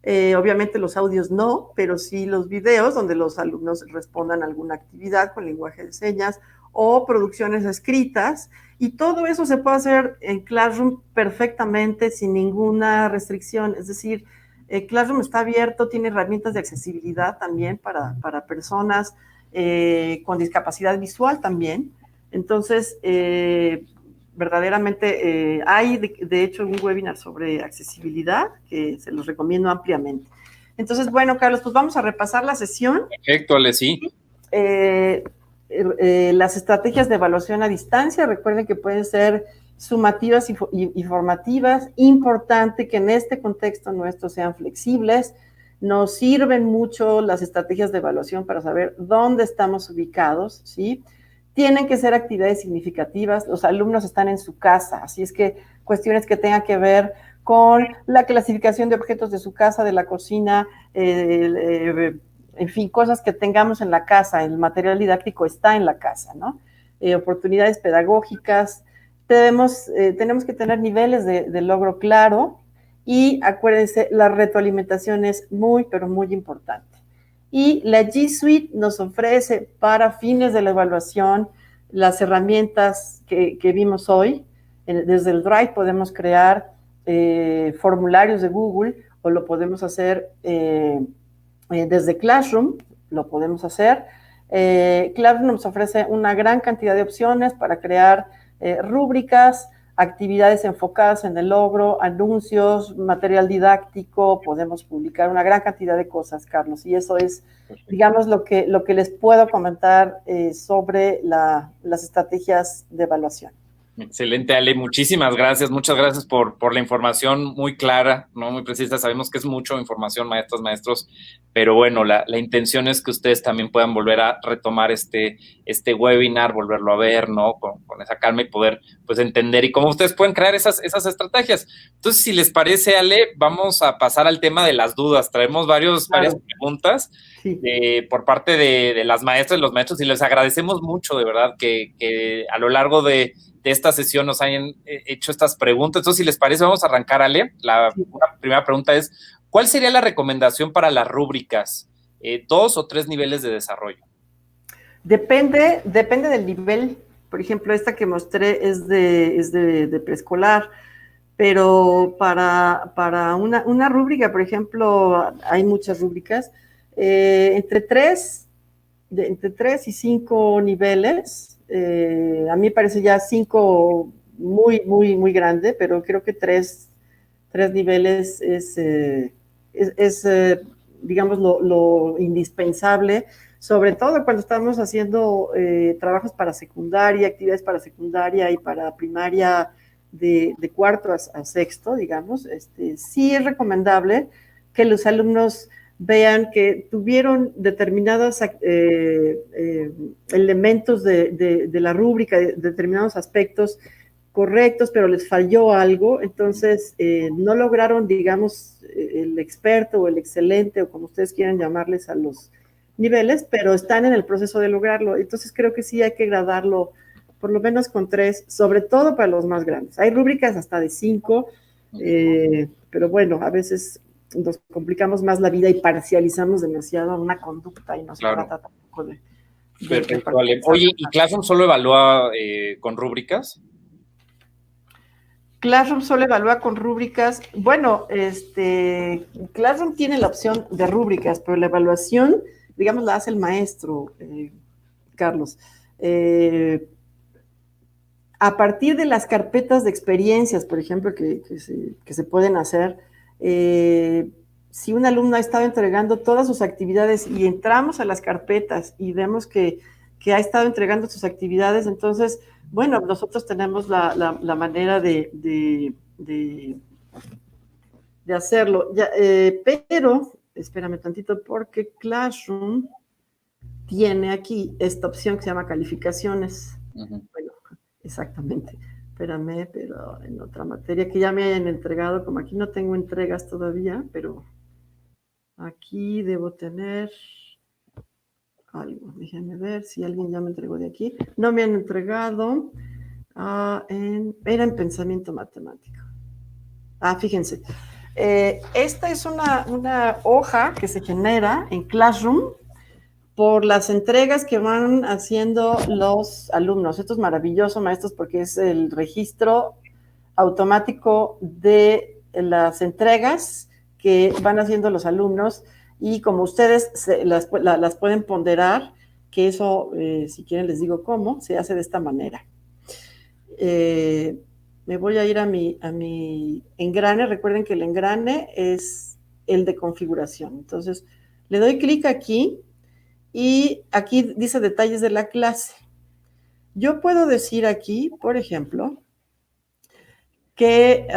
[SPEAKER 2] Obviamente los audios no, pero sí los videos donde los alumnos respondan a alguna actividad con lenguaje de señas o producciones escritas. Y todo eso se puede hacer en Classroom perfectamente sin ninguna restricción. Es decir, Classroom está abierto, tiene herramientas de accesibilidad también para personas con discapacidad visual también. Entonces, verdaderamente hay de hecho un webinar sobre accesibilidad que se los recomiendo ampliamente. Entonces, bueno, Carlos, pues vamos a repasar la sesión.
[SPEAKER 1] Perfecto, Ale, sí.
[SPEAKER 2] Las estrategias de evaluación a distancia, recuerden que pueden ser sumativas y formativas. Importante que en este contexto nuestro sean flexibles. Nos sirven mucho las estrategias de evaluación para saber dónde estamos ubicados, ¿sí? Tienen que ser actividades significativas, los alumnos están en su casa, así es que cuestiones que tengan que ver con la clasificación de objetos de su casa, de la cocina, en fin, cosas que tengamos en la casa, el material didáctico está en la casa, ¿no? Oportunidades pedagógicas, tenemos que tener niveles de logro claro y acuérdense, la retroalimentación es muy, pero muy importante. Y la G Suite nos ofrece para fines de la evaluación las herramientas que vimos hoy. Desde el Drive podemos crear formularios de Google, o lo podemos hacer desde Classroom, lo podemos hacer. Classroom nos ofrece una gran cantidad de opciones para crear rúbricas, actividades enfocadas en el logro, anuncios, material didáctico, podemos publicar una gran cantidad de cosas, Carlos, y eso es, digamos, lo que les puedo comentar sobre las estrategias de evaluación.
[SPEAKER 1] Excelente, Ale, muchísimas gracias, muchas gracias por la información muy clara, ¿no? Muy precisa. Sabemos que es mucha información, maestras, maestros, pero bueno, la intención es que ustedes también puedan volver a retomar este webinar, volverlo a ver, ¿no? Con esa calma y poder, pues, entender y cómo ustedes pueden crear esas estrategias. Entonces, si les parece, Ale, vamos a pasar al tema de las dudas. Traemos varias preguntas.
[SPEAKER 2] Sí.
[SPEAKER 1] Por parte de las maestras y los maestros, y les agradecemos mucho, de verdad, que a lo largo de esta sesión nos hayan hecho estas preguntas. Entonces, si les parece, vamos a arrancar, Ale. La primera pregunta es, ¿cuál sería la recomendación para las rúbricas? ¿2 o 3 niveles de desarrollo?
[SPEAKER 2] Depende del nivel. Por ejemplo, esta que mostré es de preescolar, pero para una rúbrica, por ejemplo, hay muchas rúbricas, entre 3 y 5 niveles. A mí me parece ya 5 muy grande, pero creo que 3 niveles es digamos, lo indispensable, sobre todo cuando estamos haciendo trabajos para secundaria, actividades para secundaria y para primaria de cuarto a sexto, digamos. Sí es recomendable que los alumnos vean que tuvieron determinados elementos de la rúbrica, determinados aspectos correctos, pero les falló algo, entonces no lograron, digamos, el experto o el excelente, o como ustedes quieran llamarles a los niveles, pero están en el proceso de lograrlo. Entonces creo que sí hay que gradarlo por lo menos con 3, sobre todo para los más grandes. Hay rúbricas hasta de 5, pero bueno, a veces nos complicamos más la vida y parcializamos demasiado una conducta y no se trata tampoco de...
[SPEAKER 1] Perfecto, vale. Oye, ¿y Classroom solo evalúa con rúbricas?
[SPEAKER 2] Classroom solo evalúa con rúbricas. Bueno, Classroom tiene la opción de rúbricas, pero la evaluación, digamos, la hace el maestro, Carlos. A partir de las carpetas de experiencias, por ejemplo, que se pueden hacer, si un alumno ha estado entregando todas sus actividades y entramos a las carpetas y vemos que ha estado entregando sus actividades, entonces, bueno, nosotros tenemos la manera de hacerlo. Ya, pero, espérame tantito, porque Classroom tiene aquí esta opción que se llama calificaciones. Bueno, exactamente. Espérame, pero en otra materia que ya me hayan entregado, como aquí no tengo entregas todavía, pero aquí debo tener algo. Déjenme ver si alguien ya me entregó de aquí. No me han entregado. Era en pensamiento matemático. Fíjense. Esta es una hoja que se genera en Classroom por las entregas que van haciendo los alumnos. Esto es maravilloso, maestros, porque es el registro automático de las entregas que van haciendo los alumnos, y como ustedes las pueden ponderar, que eso, si quieren les digo cómo, se hace de esta manera. Me voy a ir a mi engrane. Recuerden que el engrane es el de configuración. Entonces, le doy clic aquí, y aquí dice detalles de la clase. Yo puedo decir aquí, por ejemplo, que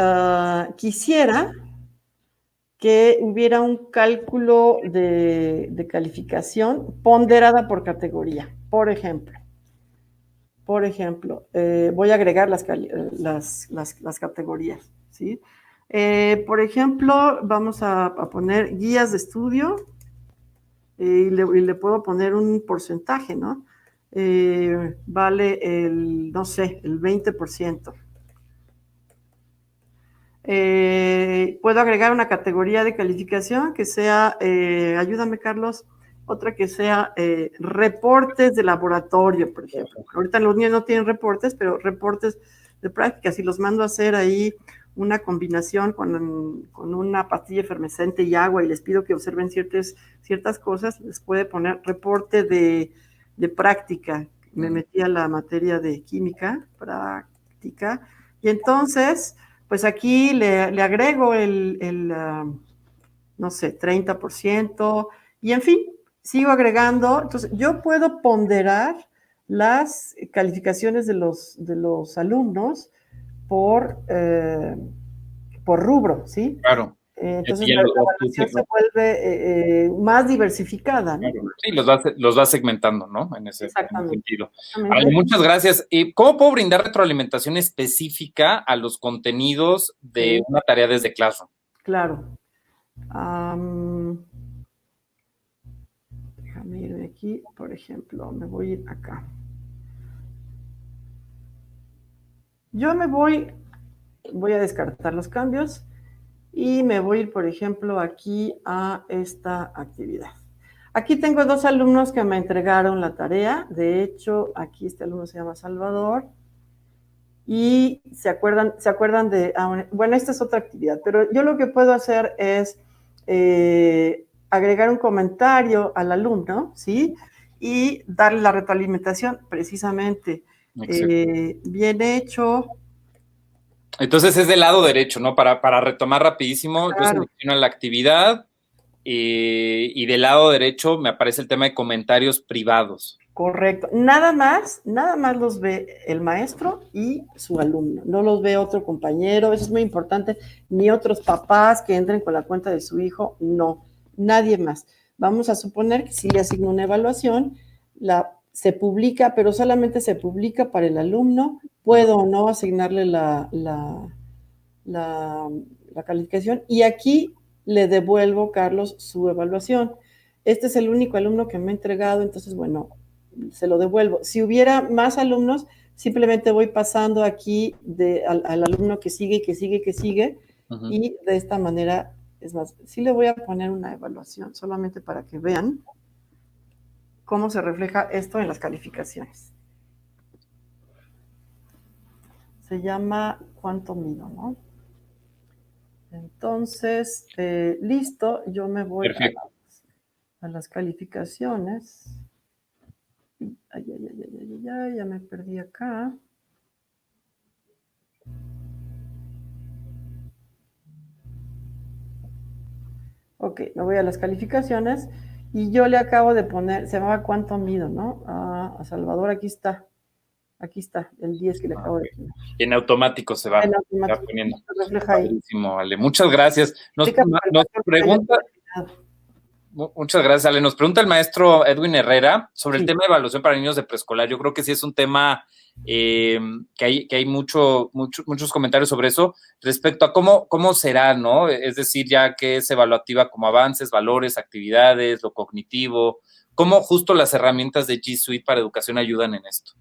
[SPEAKER 2] quisiera que hubiera un cálculo de calificación ponderada por categoría. Por ejemplo, voy a agregar las categorías, ¿sí? Por ejemplo, vamos a poner guías de estudio, y le puedo poner un porcentaje, ¿no? Vale no sé, el 20%. Puedo agregar una categoría de calificación que sea, ayúdame, Carlos, otra que sea reportes de laboratorio, por ejemplo. Ahorita los niños no tienen reportes, pero reportes de práctica. Si los mando a hacer ahí una combinación con una pastilla efervescente y agua y les pido que observen ciertas cosas, les puede poner reporte de práctica. Me metí a la materia de química, práctica, y entonces, pues aquí le agrego no sé, 30%, y en fin, sigo agregando. Entonces, yo puedo ponderar las calificaciones de los alumnos por rubro, ¿sí?
[SPEAKER 1] Claro.
[SPEAKER 2] Entonces, la evaluación se vuelve más diversificada, ¿no?
[SPEAKER 1] Sí, los vas segmentando, ¿no? En ese sentido.
[SPEAKER 2] Exactamente.
[SPEAKER 1] Muchas gracias. ¿Cómo puedo brindar retroalimentación específica a los contenidos de una tarea desde Classroom?
[SPEAKER 2] Claro. Déjame irme aquí, por ejemplo, me voy a ir acá. Yo voy a descartar los cambios y me voy a ir, por ejemplo, aquí a esta actividad. Aquí tengo 2 alumnos que me entregaron la tarea. De hecho, aquí este alumno se llama Salvador. Y se acuerdan de, bueno, esta es otra actividad, pero yo lo que puedo hacer es agregar un comentario al alumno, ¿sí? Y darle la retroalimentación, precisamente. Bien hecho.
[SPEAKER 1] Entonces es del lado derecho, ¿no? Para retomar rapidísimo,
[SPEAKER 2] Claro.
[SPEAKER 1] Yo selecciono la actividad y del lado derecho me aparece el tema de comentarios privados.
[SPEAKER 2] Correcto. Nada más los ve el maestro y su alumno. No los ve otro compañero, eso es muy importante, ni otros papás que entren con la cuenta de su hijo, no, nadie más. Vamos a suponer que si le asigno una evaluación, se publica, pero solamente se publica para el alumno. Puedo o no asignarle la calificación, y aquí le devuelvo, Carlos, su evaluación. Este es el único alumno que me ha entregado, entonces, bueno, se lo devuelvo. Si hubiera más alumnos, simplemente voy pasando aquí al alumno que sigue, y de esta manera, es más, sí le voy a poner una evaluación, solamente para que vean cómo se refleja esto en las calificaciones. Se llama ¿cuánto mido, no? Entonces, listo, yo me voy a las calificaciones. Ya me perdí acá. Ok, me voy a las calificaciones y yo le acabo de poner, se llamaba ¿cuánto mido, no? A Salvador, aquí está, el 10 que le acabo de poner.
[SPEAKER 1] En automático se va,
[SPEAKER 2] poniendo. Se refleja ahí.
[SPEAKER 1] Ale. Muchas gracias. Nos pregunta... Muchas gracias, Ale. Nos pregunta el maestro Edwin Herrera sobre el tema de evaluación para niños de preescolar. Yo creo que sí es un tema que hay muchos comentarios sobre eso respecto a cómo será, ¿no? Es decir, ya que es evaluativa como avances, valores, actividades, lo cognitivo, cómo justo las herramientas de G Suite para educación ayudan en esto.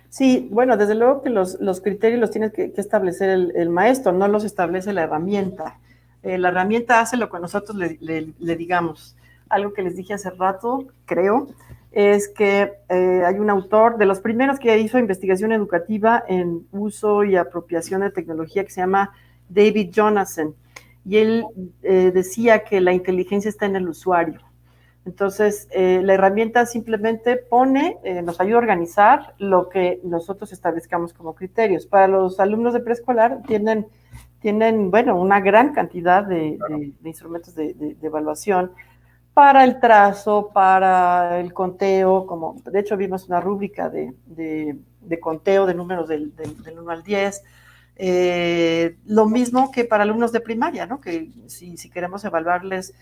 [SPEAKER 2] Sí, bueno, desde luego que los criterios los tiene que establecer el maestro, no los establece la herramienta. La herramienta hace lo que nosotros le digamos. Algo que les dije hace rato, creo, es que hay un autor de los primeros que hizo investigación educativa en uso y apropiación de tecnología que se llama David Jonasson, y él decía que la inteligencia está en el usuario. Entonces, la herramienta simplemente nos ayuda a organizar lo que nosotros establezcamos como criterios. Para los alumnos de preescolar tienen bueno, una gran cantidad de instrumentos de evaluación para el trazo, para el conteo, como de hecho vimos una rúbrica de conteo de números del 1 al 10. Lo mismo que para alumnos de primaria, ¿no? Que si queremos evaluarles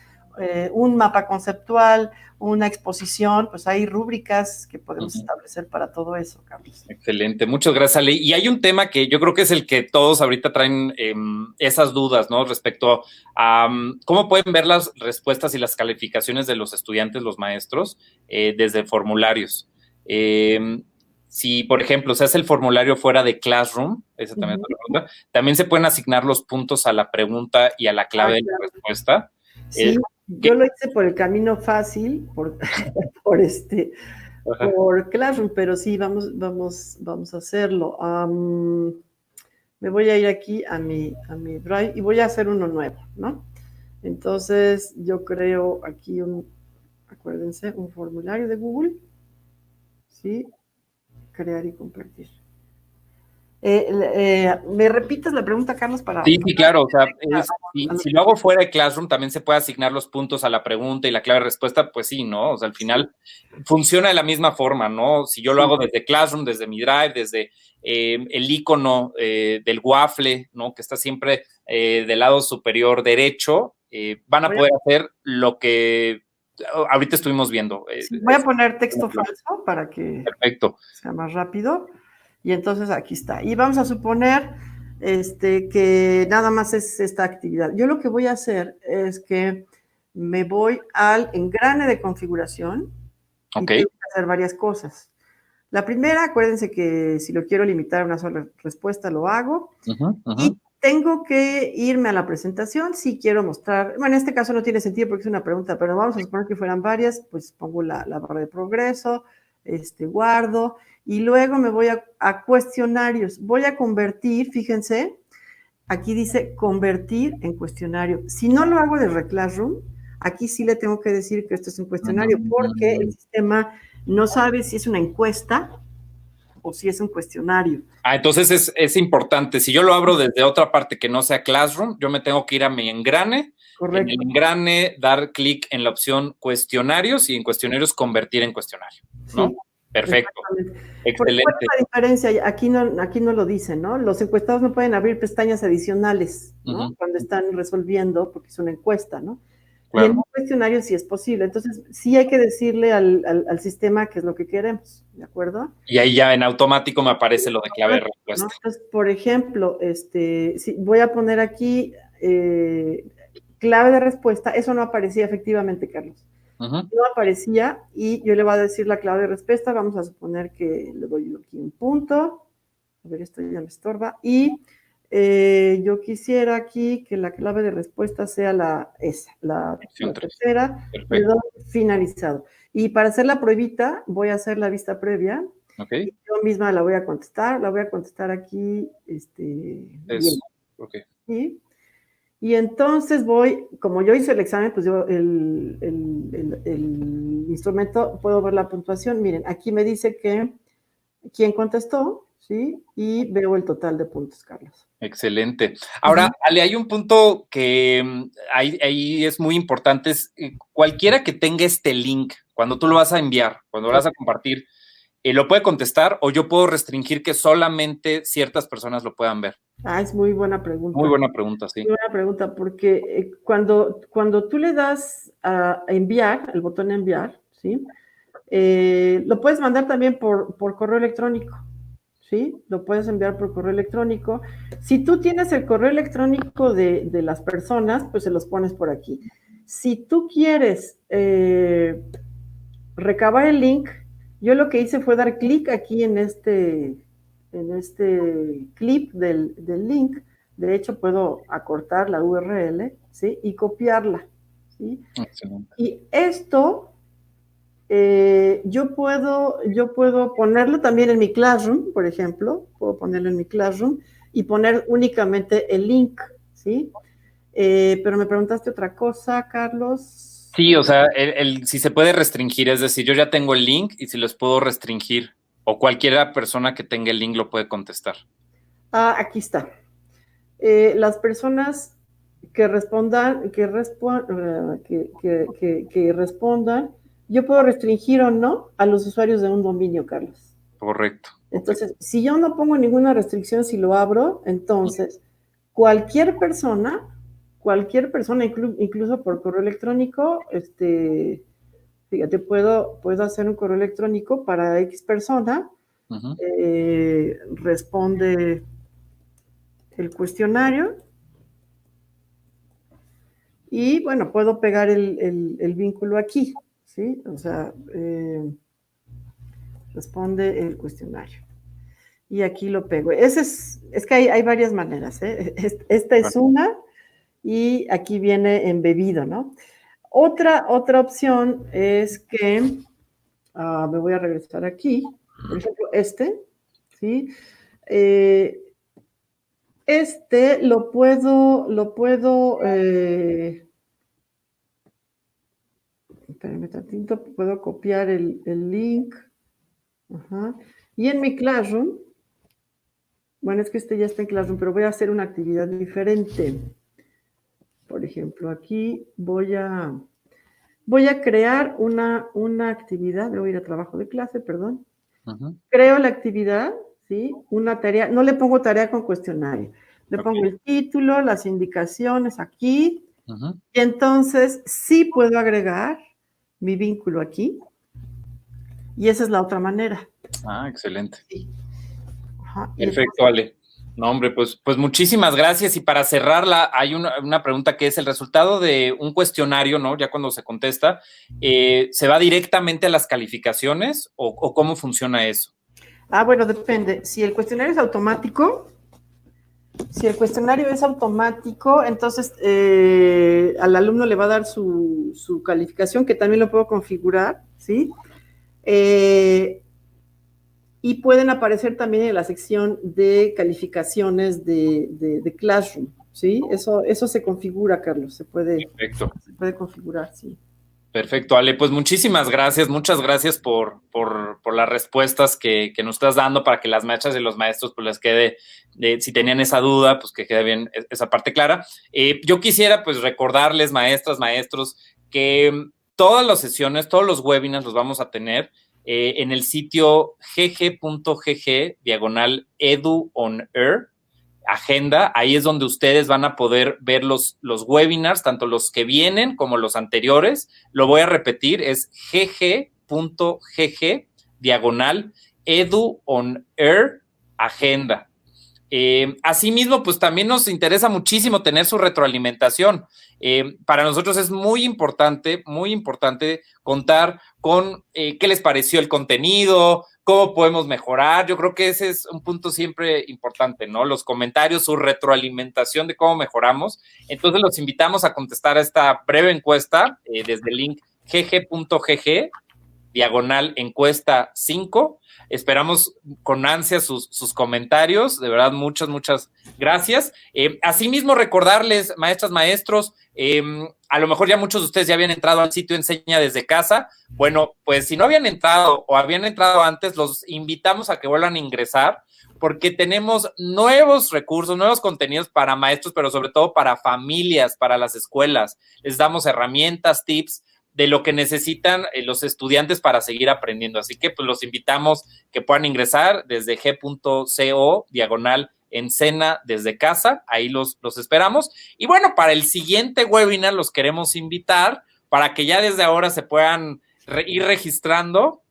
[SPEAKER 2] un mapa conceptual, una exposición, pues hay rúbricas que podemos establecer para todo eso, Carlos.
[SPEAKER 1] Excelente, muchas gracias, Ale. Y hay un tema que yo creo que es el que todos ahorita traen esas dudas, ¿no? Respecto a cómo pueden ver las respuestas y las calificaciones de los estudiantes, los maestros, desde formularios. Si, por ejemplo, se hace el formulario fuera de Classroom, esa también es otra pregunta, también se pueden asignar los puntos a la pregunta y a la clave de la respuesta.
[SPEAKER 2] Sí. Yo lo hice por el camino fácil, por por Classroom, pero sí, vamos a hacerlo. Me voy a ir aquí a mi Drive y voy a hacer uno nuevo, ¿no? Entonces, yo creo aquí acuérdense, un formulario de Google, ¿sí? Crear y compartir. ¿Me repites la pregunta, Carlos?
[SPEAKER 1] Sí, claro, o sea, si lo hago fuera de Classroom, también se puede asignar los puntos a la pregunta y la clave de respuesta, pues sí, ¿no? O sea, al final funciona de la misma forma, ¿no? Si yo lo hago desde Classroom, desde mi Drive, desde el icono del waffle, ¿no? Que está siempre del lado superior derecho, van a poder hacer lo que ahorita estuvimos viendo.
[SPEAKER 2] Voy a poner texto falso para que
[SPEAKER 1] perfecto.
[SPEAKER 2] sea más rápido. Y entonces aquí está. Y vamos a suponer que nada más es esta actividad. Yo lo que voy a hacer es que me voy al engrane de configuración y tengo que hacer varias cosas. La primera, acuérdense que si lo quiero limitar a una sola respuesta, lo hago. Y tengo que irme a la presentación si quiero mostrar, bueno, en este caso no tiene sentido porque es una pregunta, pero vamos a suponer que fueran varias, pues pongo la barra de progreso, guardo, y luego me voy a cuestionarios. Voy a convertir, fíjense, aquí dice convertir en cuestionario. Si no lo hago de Classroom, aquí sí le tengo que decir que esto es un cuestionario, porque el sistema no sabe si es una encuesta o si es un cuestionario.
[SPEAKER 1] Entonces es importante. Si yo lo abro desde otra parte que no sea Classroom, yo me tengo que ir a mi engrane.
[SPEAKER 2] Correcto.
[SPEAKER 1] En el engrane, dar clic en la opción cuestionarios y en cuestionarios convertir en cuestionario, ¿no? Sí, perfecto. Excelente.
[SPEAKER 2] ¿Cuál es la diferencia? Aquí no lo dice, ¿no? Los encuestados no pueden abrir pestañas adicionales, ¿no? Cuando están resolviendo, porque es una encuesta, ¿no? Claro. Y en un cuestionario sí es posible. Entonces, sí hay que decirle al sistema qué es lo que queremos, ¿de acuerdo?
[SPEAKER 1] Y ahí ya en automático me aparece lo de clave de respuesta.
[SPEAKER 2] ¿No? Entonces, por ejemplo, voy a poner aquí clave de respuesta. Eso no aparecía efectivamente, Carlos. No aparecía y yo le voy a decir la clave de respuesta. Vamos a suponer que le doy aquí un punto. A ver, esto ya me estorba. Y yo quisiera aquí que la clave de respuesta sea la tercera. Le doy finalizado. Y para hacer la pruebita, voy a hacer la vista previa.
[SPEAKER 1] Okay.
[SPEAKER 2] Y yo misma la voy a contestar. La voy a contestar aquí. Bien.
[SPEAKER 1] Okay.
[SPEAKER 2] ¿Sí? Y entonces como yo hice el examen, pues yo el instrumento, puedo ver la puntuación. Miren, aquí me dice que quién contestó, ¿sí? Y veo el total de puntos, Carlos.
[SPEAKER 1] Excelente. Ahora, Ale, hay un punto que ahí es muy importante, es cualquiera que tenga este link, cuando tú lo vas a enviar, cuando lo vas a compartir, lo puede contestar o yo puedo restringir que solamente ciertas personas lo puedan ver.
[SPEAKER 2] Es muy buena pregunta.
[SPEAKER 1] Muy buena pregunta, sí.
[SPEAKER 2] Muy buena pregunta, porque cuando tú le das a enviar, el botón enviar, ¿sí? Lo puedes mandar también por correo electrónico, ¿sí? Lo puedes enviar por correo electrónico. Si tú tienes el correo electrónico de las personas, pues se los pones por aquí. Si tú quieres recabar el link, yo lo que hice fue dar clic aquí en este clip del link. De hecho, puedo acortar la URL, ¿sí? Y copiarla, ¿sí?
[SPEAKER 1] Excelente.
[SPEAKER 2] Y esto yo puedo ponerlo también en mi Classroom, por ejemplo. Puedo ponerlo en mi Classroom y poner únicamente el link, ¿sí? Pero me preguntaste otra cosa, Carlos.
[SPEAKER 1] Sí, o sea, si se puede restringir, es decir, yo ya tengo el link y si los puedo restringir o cualquier persona que tenga el link lo puede contestar.
[SPEAKER 2] Aquí está. Las personas que respondan, yo puedo restringir o no a los usuarios de un dominio, Carlos.
[SPEAKER 1] Correcto.
[SPEAKER 2] Entonces, si yo no pongo ninguna restricción, si lo abro, entonces cualquier persona, incluso por correo electrónico, fíjate, puedo hacer un correo electrónico para X persona, responde el cuestionario y, bueno, puedo pegar el vínculo aquí, ¿sí? O sea, responde el cuestionario. Y aquí lo pego. Es que hay varias maneras, ¿eh? Esta es una y aquí viene embebido, ¿no? Otra opción es que, me voy a regresar aquí, por ejemplo, ¿sí? Lo puedo, espérenme tantito, puedo copiar el link. Ajá. Y en mi Classroom, bueno, es que ya está en Classroom, pero voy a hacer una actividad diferente. Por ejemplo, aquí voy a crear una actividad, voy a ir a trabajo de clase, perdón. Creo la actividad, ¿sí? Una tarea, no le pongo tarea con cuestionario, le pongo el título, las indicaciones aquí, y entonces sí puedo agregar mi vínculo aquí, y esa es la otra manera.
[SPEAKER 1] Ah, excelente.
[SPEAKER 2] Sí.
[SPEAKER 1] Ajá, perfecto, Ale. No, hombre, pues muchísimas gracias. Y para cerrarla, hay una pregunta que es el resultado de un cuestionario, ¿no? Ya cuando se contesta, ¿se va directamente a las calificaciones o cómo funciona eso?
[SPEAKER 2] Bueno, depende. Si el cuestionario es automático, entonces al alumno le va a dar su calificación, que también lo puedo configurar, ¿sí? Y pueden aparecer también en la sección de calificaciones de Classroom, ¿sí? Eso se configura, Carlos, se puede configurar, sí.
[SPEAKER 1] Perfecto, Ale, pues muchísimas gracias, muchas gracias por las respuestas que nos estás dando para que las maestras y los maestros pues les quede, si tenían esa duda, pues que quede bien esa parte clara. Yo quisiera pues recordarles, maestras, maestros, que todas las sesiones, todos los webinars los vamos a tener en el sitio gg.gg/edu-on-air. Agenda, ahí es donde ustedes van a poder ver los webinars, tanto los que vienen como los anteriores. Lo voy a repetir, es gg.gg/edu-on-air agenda. Asimismo, pues también nos interesa muchísimo tener su retroalimentación. Para nosotros es muy importante contar con qué les pareció el contenido, cómo podemos mejorar. Yo creo que ese es un punto siempre importante, ¿no? Los comentarios, su retroalimentación de cómo mejoramos. Entonces los invitamos a contestar a esta breve encuesta desde el link gg.gg/encuesta 5. Esperamos con ansia sus comentarios. De verdad, muchas gracias. Asimismo, recordarles, maestras, maestros, a lo mejor ya muchos de ustedes ya habían entrado al sitio Enseña desde Casa. Bueno, pues si no habían entrado o habían entrado antes, los invitamos a que vuelvan a ingresar porque tenemos nuevos recursos, nuevos contenidos para maestros, pero sobre todo para familias, para las escuelas. Les damos herramientas, tips de lo que necesitan los estudiantes para seguir aprendiendo. Así que pues los invitamos que puedan ingresar desde g.co/Encena desde casa. Ahí los esperamos. Y bueno, para el siguiente webinar los queremos invitar para que ya desde ahora se puedan ir registrando.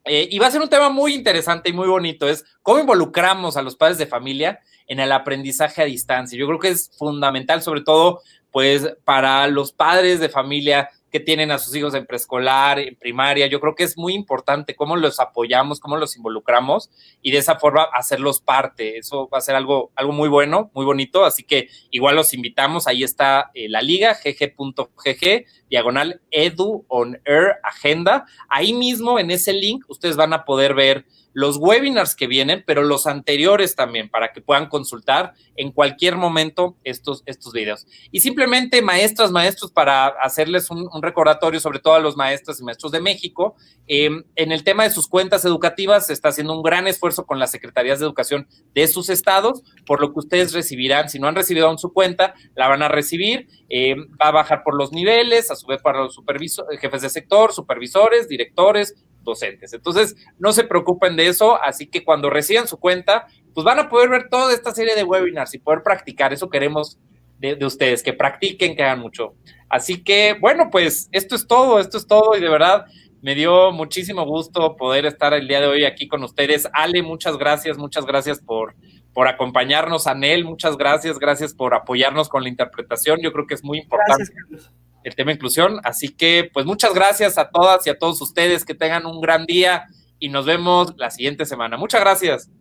[SPEAKER 1] Y va a ser un tema muy interesante y muy bonito. Es cómo involucramos a los padres de familia en el aprendizaje a distancia. Yo creo que es fundamental, sobre todo, pues, para los padres de familia que tienen a sus hijos en preescolar, en primaria. Yo creo que es muy importante cómo los apoyamos, cómo los involucramos y de esa forma hacerlos parte. Eso va a ser algo muy bueno, muy bonito. Así que igual los invitamos. Ahí está la liga, gg.gg/edu-on-air agenda. Ahí mismo en ese link ustedes van a poder ver los webinars que vienen, pero los anteriores también, para que puedan consultar en cualquier momento estos videos. Y simplemente, maestras, maestros, para hacerles un recordatorio, sobre todo a los maestras y maestros de México, en el tema de sus cuentas educativas se está haciendo un gran esfuerzo con las secretarías de educación de sus estados, por lo que ustedes recibirán, si no han recibido aún su cuenta, la van a recibir, va a bajar por los niveles, a su vez para los jefes de sector, supervisores, directores, docentes. Entonces, no se preocupen de eso, así que cuando reciban su cuenta, pues van a poder ver toda esta serie de webinars y poder practicar. Eso queremos de ustedes, que practiquen, que hagan mucho. Así que, bueno, pues esto es todo y de verdad me dio muchísimo gusto poder estar el día de hoy aquí con ustedes. Ale, muchas gracias por acompañarnos. Anel, muchas gracias por apoyarnos con la interpretación. Yo creo que es muy importante. Gracias, el tema inclusión, así que pues muchas gracias a todas y a todos ustedes, que tengan un gran día y nos vemos la siguiente semana. Muchas gracias.